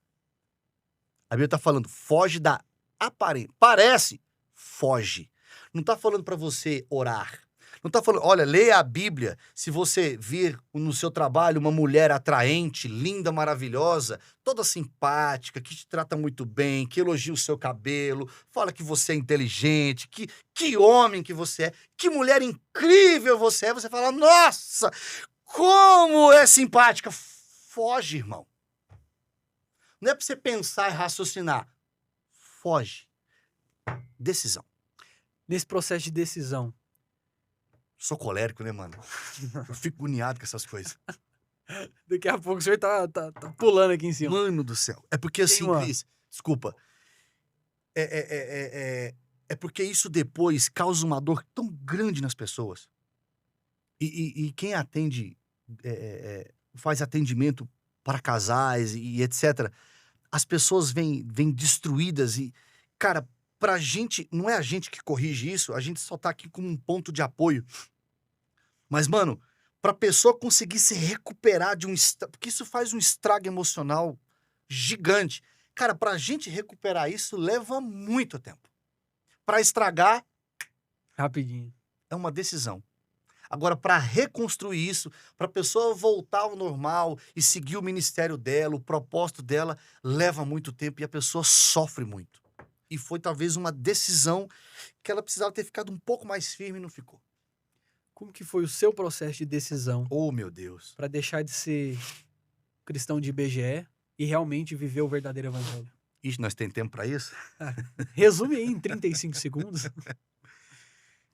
A Bíblia está falando, foge da aparência. Parece, foge. Não está falando para você orar. Não está falando, olha, leia a Bíblia. Se você vir no seu trabalho uma mulher atraente, linda, maravilhosa, toda simpática, que te trata muito bem, que elogia o seu cabelo, fala que você é inteligente, que homem que você é, que mulher incrível você é, você fala, nossa, como é simpática. Foge, irmão. Não é para você pensar e raciocinar. Foge. Decisão. Nesse processo de decisão. Sou colérico, né, mano? Eu fico agoniado com essas coisas. Daqui a pouco o senhor tá pulando aqui em cima. Mano do céu. É porque assim, Cris, desculpa. É porque isso depois causa uma dor tão grande nas pessoas. E quem atende, faz atendimento para casais e etc. As pessoas vêm destruídas e, cara, pra gente, não é a gente que corrige isso, a gente só tá aqui como um ponto de apoio. Mas, mano, pra pessoa conseguir se recuperar de um... Porque isso faz um estrago emocional gigante. Cara, pra gente recuperar isso leva muito tempo. Pra estragar, Rapidinho. é uma decisão. Agora, pra reconstruir isso, pra pessoa voltar ao normal e seguir o ministério dela, o propósito dela, leva muito tempo e a pessoa sofre muito. E foi talvez uma decisão que ela precisava ter ficado um pouco mais firme e não ficou. Como que foi o seu processo de decisão Oh, meu Deus. para deixar de ser cristão de IBGE e realmente viver o verdadeiro evangelho? Ixi, nós temos tempo pra isso? Resume aí em 35 segundos.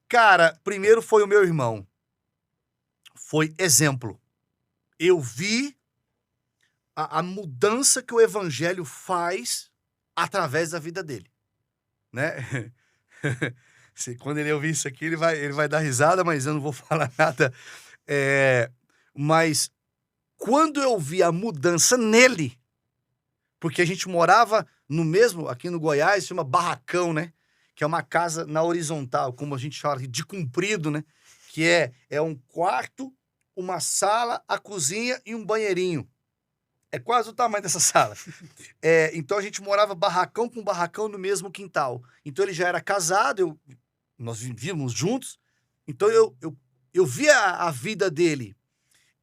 Cara, primeiro foi o meu irmão. Foi exemplo. Eu vi a mudança que o evangelho faz através da vida dele, né? Quando ele ouvir isso aqui, ele vai dar risada, mas eu não vou falar nada. Mas quando eu vi a mudança nele, porque a gente morava no mesmo, aqui no Goiás, chama barracão, né? Que é uma casa na horizontal, como a gente fala, de comprido, né? Que é um quarto, uma sala, a cozinha e um banheirinho. É quase o tamanho dessa sala. Então a gente morava barracão com barracão no mesmo quintal. Então ele já era casado, nós vivíamos juntos. Então eu via a vida dele.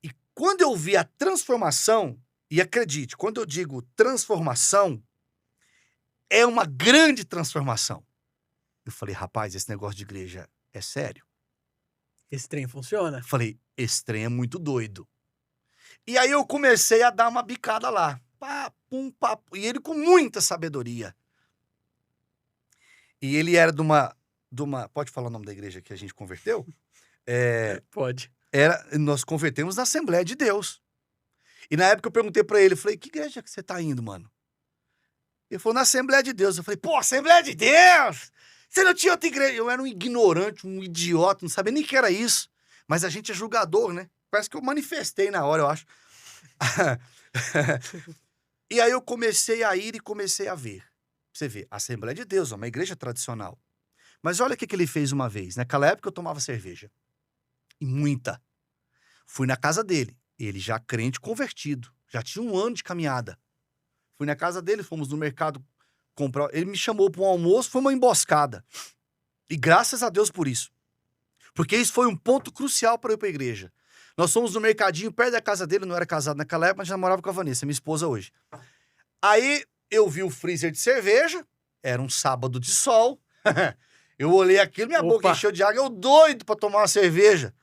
E quando eu vi a transformação, e acredite, quando eu digo transformação, é uma grande transformação. Eu falei, rapaz, esse negócio de igreja é sério? Esse trem funciona? Falei, esse trem é muito doido. E aí eu comecei a dar uma bicada lá. Pá, pum, pá, e ele com muita sabedoria. E ele era de uma... Pode falar o nome da igreja que a gente converteu? Pode. Nós convertemos na Assembleia de Deus. E na época eu perguntei pra ele, falei, que igreja que você tá indo, mano? Ele falou, na Assembleia de Deus. Eu falei, pô, Assembleia de Deus! Você não tinha outra igreja? Eu era um ignorante, um idiota, não sabia nem que era isso. Mas a gente é julgador, né? Parece que eu manifestei na hora, eu acho. E aí eu comecei a ir e comecei a ver. Você vê, a Assembleia de Deus é uma igreja tradicional. Mas olha o que ele fez uma vez. Naquela época eu tomava cerveja. E muita. Fui na casa dele. Ele já crente convertido. Já tinha 1 ano de caminhada. Fui na casa dele, fomos no mercado comprar. Ele me chamou para um almoço, foi uma emboscada. E graças a Deus por isso. Porque isso foi um ponto crucial para eu ir para a igreja. Nós fomos no mercadinho, perto da casa dele, não era casado naquela época, mas já morava com a Vanessa, minha esposa hoje. Aí eu vi o freezer de cerveja, era um sábado de sol. Eu olhei aquilo, minha boca encheu de água, eu doido para tomar uma cerveja.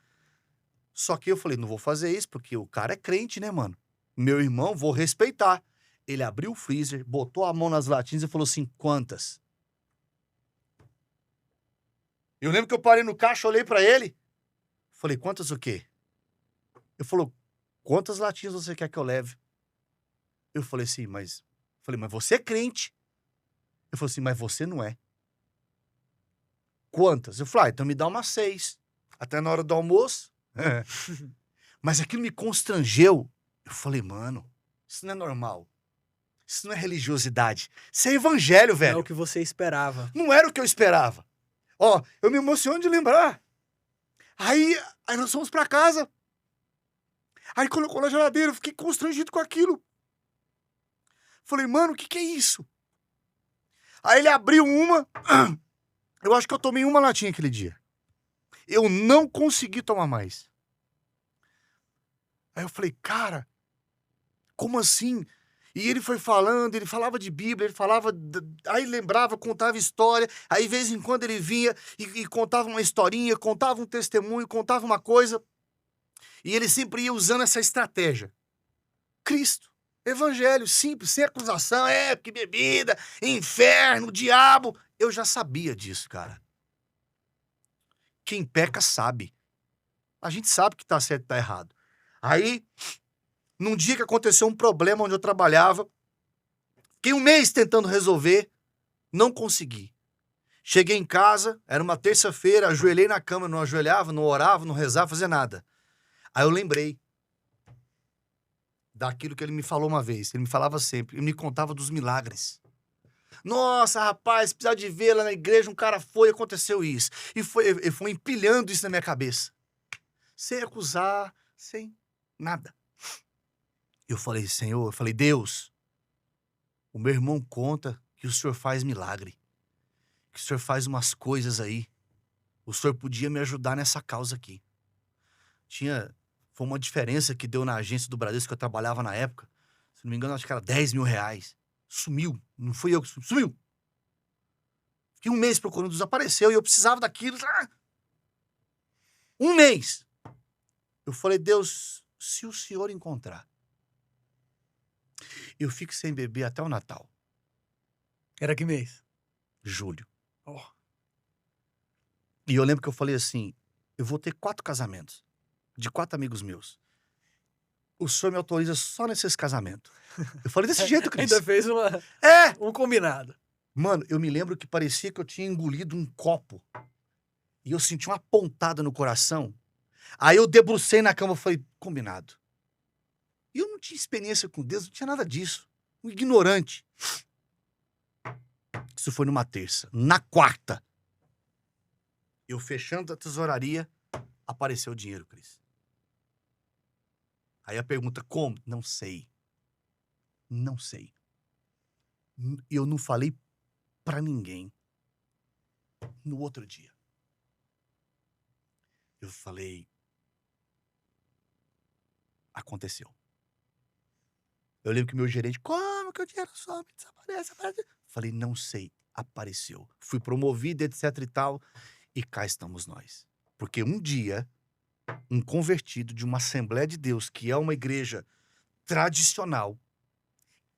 Só que eu falei, não vou fazer isso, porque o cara é crente, né, mano? Meu irmão, vou respeitar. Ele abriu o freezer, botou a mão nas latinhas e falou assim, quantas? Eu lembro que eu parei no caixa, olhei pra ele, falei, quantas o quê? Ele falou, quantas latinhas você quer que eu leve? Eu falei assim, mas você é crente. Ele falou assim, mas você não é. Quantas? Eu falei, então me dá umas 6. Até na hora do almoço. Mas aquilo me constrangeu. Eu falei, mano, isso não é normal. Isso não é religiosidade. Isso é evangelho, velho. Não é o que você esperava. Não era o que eu esperava. Ó, eu me emociono de lembrar. Aí nós fomos pra casa. Aí colocou na geladeira, eu fiquei constrangido com aquilo. Falei, mano, o que é isso? Aí ele abriu uma. Eu acho que eu tomei uma latinha aquele dia. Eu não consegui tomar mais. Aí eu falei, cara, como assim? E ele foi falando, ele falava de Bíblia, ele falava... Aí lembrava, contava história. Aí, de vez em quando, ele vinha e contava uma historinha, contava um testemunho, contava uma coisa. E ele sempre ia usando essa estratégia. Cristo, evangelho, simples, sem acusação. Porque bebida, inferno, diabo. Eu já sabia disso, cara. Quem peca sabe. A gente sabe que tá certo e tá errado. Aí... Num dia que aconteceu um problema onde eu trabalhava, fiquei 1 mês tentando resolver, não consegui. Cheguei em casa, era uma terça-feira, ajoelhei na cama, não ajoelhava, não orava, não rezava, fazia nada. Aí eu lembrei daquilo que ele me falou uma vez. Ele me falava sempre, ele me contava dos milagres. Nossa, rapaz, precisa de ver lá na igreja, um cara foi e aconteceu isso. E ele foi empilhando isso na minha cabeça. sem acusar, sem nada. Eu falei, Senhor, Deus, o meu irmão conta que o Senhor faz milagre, que o Senhor faz umas coisas aí. O Senhor podia me ajudar nessa causa aqui. Foi uma diferença que deu na agência do Bradesco que eu trabalhava na época. Se não me engano, acho que era R$10.000. Sumiu. Não fui eu que sumiu. Fiquei 1 mês procurando, desapareceu e eu precisava daquilo. Um mês. Eu falei, Deus, se o Senhor encontrar, eu fico sem beber até o Natal. Era que mês? Julho. Oh. E eu lembro que eu falei assim, eu vou ter 4 casamentos, de 4 amigos meus. O Senhor me autoriza só nesses casamentos. Eu falei desse jeito, Cris. Ainda fez um combinado. Mano, eu me lembro que parecia que eu tinha engolido um copo. E eu senti uma pontada no coração. Aí eu debrucei na cama e falei, combinado. E eu não tinha experiência com Deus, não tinha nada disso. Um ignorante. Isso foi numa terça. Na quarta, eu fechando a tesouraria, apareceu o dinheiro, Cris. Aí a pergunta, como? Não sei. Não sei. Eu não falei pra ninguém. No outro dia, eu falei, aconteceu. Eu lembro que meu gerente, como que o dinheiro some, desaparece? Falei, não sei, apareceu. Fui promovido, etc e tal, e cá estamos nós. Porque um dia, um convertido de uma Assembleia de Deus, que é uma igreja tradicional,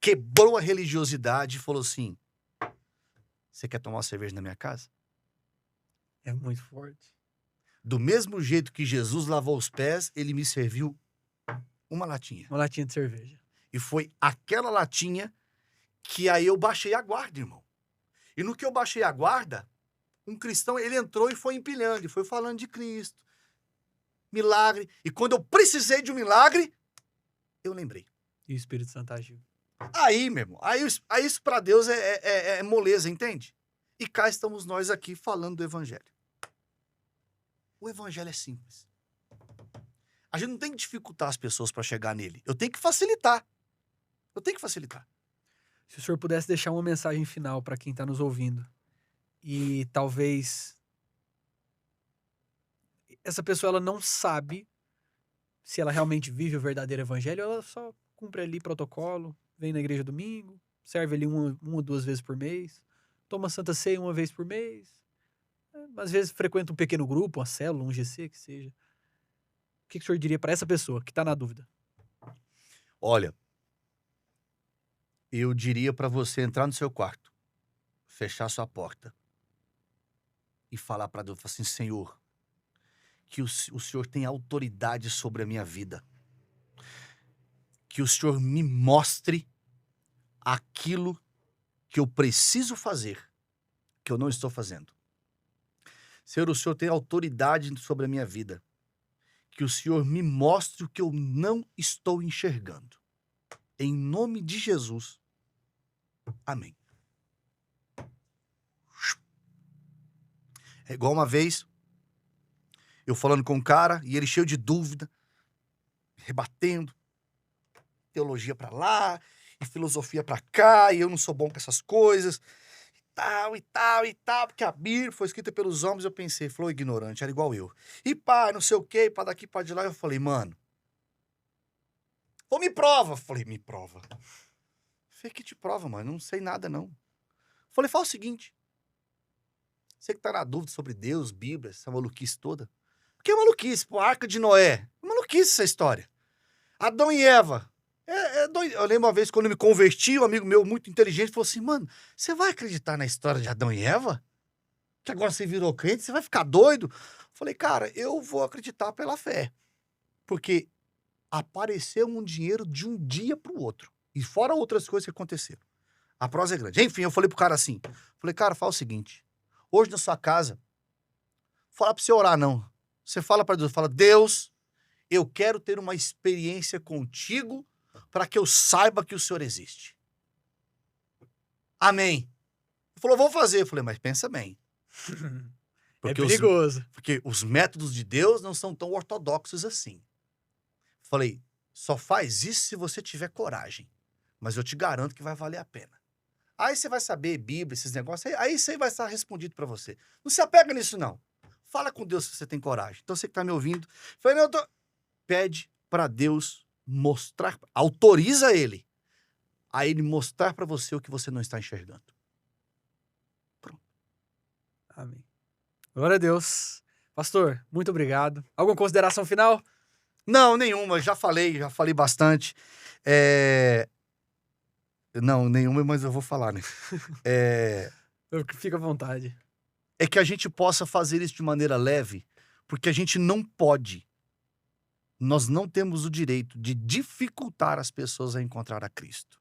quebrou a religiosidade e falou assim, você quer tomar uma cerveja na minha casa? É muito forte. Do mesmo jeito que Jesus lavou os pés, ele me serviu uma latinha. Uma latinha de cerveja. E foi aquela latinha que aí eu baixei a guarda, irmão. E no que eu baixei a guarda, um cristão, ele entrou e foi empilhando, e foi falando de Cristo. Milagre. E quando eu precisei de um milagre, eu lembrei. E o Espírito Santo agiu. Aí, meu irmão, aí isso pra Deus é moleza, entende? E cá estamos nós aqui falando do Evangelho. O Evangelho é simples. A gente não tem que dificultar as pessoas para chegar nele. Eu tenho que facilitar. Se o senhor pudesse deixar uma mensagem final para quem está nos ouvindo, e talvez essa pessoa ela não sabe se ela realmente vive o verdadeiro evangelho, ela só cumpre ali protocolo, vem na igreja domingo, serve ali uma ou 2 vezes por mês, toma Santa Ceia 1 vez por mês, às vezes frequenta um pequeno grupo, uma célula, um GC, que seja. O que o senhor diria para essa pessoa que está na dúvida? Olha, eu diria para você entrar no seu quarto, fechar sua porta e falar para Deus, assim, Senhor, que o Senhor tem autoridade sobre a minha vida. Que o Senhor me mostre aquilo que eu preciso fazer, que eu não estou fazendo. Senhor, o Senhor tem autoridade sobre a minha vida. Que o Senhor me mostre o que eu não estou enxergando. Em nome de Jesus. Amém. É igual uma vez, eu falando com um cara, e ele cheio de dúvida, rebatendo, teologia pra lá, e filosofia pra cá, e eu não sou bom com essas coisas, e tal, porque a Bíblia foi escrita pelos homens, eu pensei, falou ignorante, era igual eu. E pá, não sei o quê, pá daqui, pá de lá, eu falei, mano, me prova. Falei, me prova. Falei, que te prova, mano, não sei nada, não. Falei, fala o seguinte, você que tá na dúvida sobre Deus, Bíblia, essa maluquice toda, porque é maluquice, pô, a Arca de Noé, é maluquice essa história. Adão e Eva, doido. Eu lembro uma vez, quando eu me converti, um amigo meu muito inteligente falou assim, mano, você vai acreditar na história de Adão e Eva? Que agora você virou crente, você vai ficar doido? Falei, cara, eu vou acreditar pela fé. Porque apareceu um dinheiro de um dia pro outro. E fora outras coisas que aconteceram. A prosa é grande. Enfim, eu falei pro cara assim, falei, cara, fala o seguinte, hoje na sua casa, fala pra você orar não. Você fala pra Deus, fala, Deus, eu quero ter uma experiência contigo para que eu saiba que o Senhor existe. Amém. Ele falou, vou fazer. Eu falei, mas pensa bem. Porque perigoso. porque os métodos de Deus não são tão ortodoxos assim. Falei, só faz isso se você tiver coragem. Mas eu te garanto que vai valer a pena. Aí você vai saber Bíblia, esses negócios, aí isso aí vai estar respondido para você. Não se apega nisso, não. Fala com Deus se você tem coragem. Então você que tá me ouvindo, pede para Deus mostrar, autoriza ele a ele mostrar para você o que você não está enxergando. Pronto. Amém. Glória a Deus. Pastor, muito obrigado. Alguma consideração final? Não, nenhuma. Já falei bastante. Não, nenhuma, mas eu vou falar, né? Fica à vontade. É que a gente possa fazer isso de maneira leve, porque a gente não pode. Nós não temos o direito de dificultar as pessoas a encontrar a Cristo.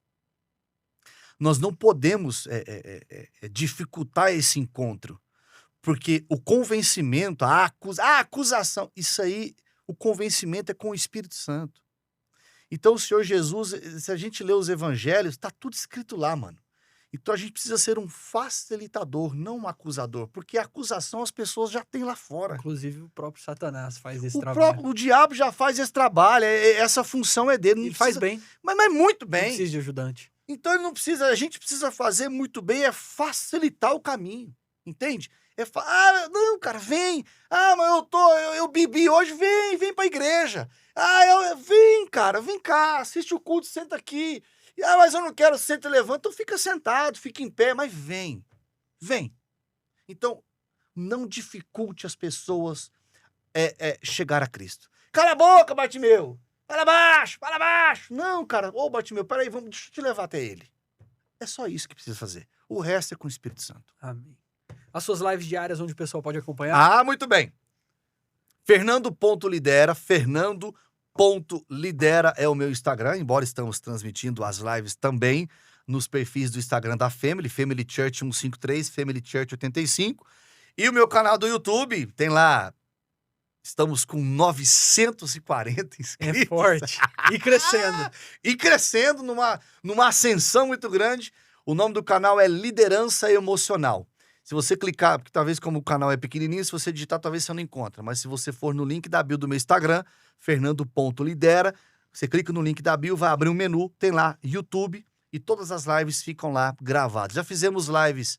Nós não podemos dificultar esse encontro, porque o convencimento, a acusação, isso aí, o convencimento é com o Espírito Santo. Então o Senhor Jesus, se a gente lê os evangelhos, está tudo escrito lá, mano. Então a gente precisa ser um facilitador, não um acusador, porque a acusação as pessoas já têm lá fora. Inclusive o próprio Satanás faz esse trabalho. O diabo já faz esse trabalho, essa função é dele. Ele faz bem. Mas muito bem. Não precisa de ajudante. Então ele não precisa, a gente precisa fazer muito bem, é facilitar o caminho, entende? Não, cara, vem. Mas eu bebi hoje, vem pra igreja. Vem, cara, vem cá, assiste o culto, senta aqui. Mas eu não quero, senta e levanta, então fica sentado, fica em pé, mas vem. Então, não dificulte as pessoas chegar a Cristo. Cala a boca, Bartimeu. Fala baixo. Não, cara, Bartimeu, peraí, deixa eu te levar até ele. É só isso que precisa fazer. O resto é com o Espírito Santo. Amém. As suas lives diárias onde o pessoal pode acompanhar? Muito bem. Fernando.lidera é o meu Instagram, embora estamos transmitindo as lives também nos perfis do Instagram da Family Church 153, Family Church 85. E o meu canal do YouTube, tem lá, estamos com 940 inscritos. É forte. E crescendo. E crescendo numa ascensão muito grande. O nome do canal é Liderança Emocional. Se você clicar, porque talvez como o canal é pequenininho, se você digitar, talvez você não encontra. Mas se você for no link da bio do meu Instagram, fernando.lidera, você clica no link da bio, vai abrir um menu, tem lá YouTube e todas as lives ficam lá gravadas. Já fizemos lives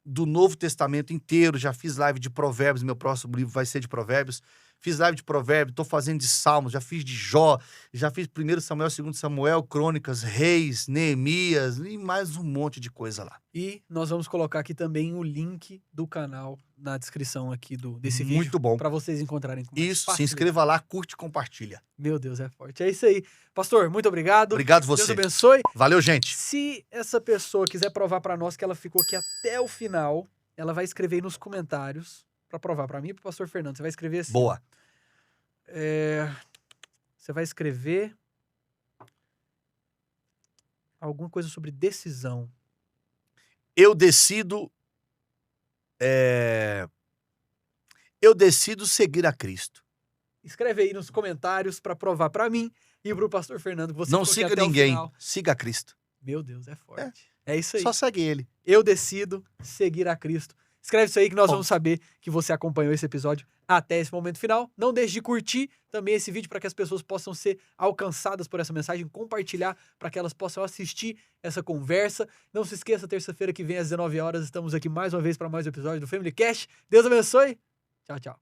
do Novo Testamento inteiro, já fiz live de Provérbios, meu próximo livro vai ser de Provérbios. Fiz live de Provérbios, tô fazendo de Salmos, já fiz de Jó, já fiz 1 Samuel, 2 Samuel, Crônicas, Reis, Neemias e mais um monte de coisa lá. E nós vamos colocar aqui também o link do canal na descrição aqui desse vídeo. Muito bom. Para vocês encontrarem com mais Isso, se facilidade. inscreva lá, curte e compartilha. Meu Deus, é forte. É isso aí. Pastor, muito obrigado. Obrigado você. Deus abençoe. Valeu, gente. Se essa pessoa quiser provar para nós que ela ficou aqui até o final, ela vai escrever aí nos comentários para provar para mim e pro pastor Fernando. Você vai escrever assim. Boa. Você vai escrever alguma coisa sobre decisão. Eu decido seguir a Cristo. Escreve aí nos comentários para provar para mim e pro pastor Fernando que você Não ficou siga aqui até o ninguém, final. siga a Cristo. Meu Deus, é forte. É isso aí. Só segue ele. Eu decido seguir a Cristo. Escreve isso aí que nós vamos saber que você acompanhou esse episódio até esse momento final. Não deixe de curtir também esse vídeo para que as pessoas possam ser alcançadas por essa mensagem, compartilhar para que elas possam assistir essa conversa. Não se esqueça, terça-feira que vem às 19 horas estamos aqui mais uma vez para mais um episódio do Family Cast. Deus abençoe. Tchau, tchau.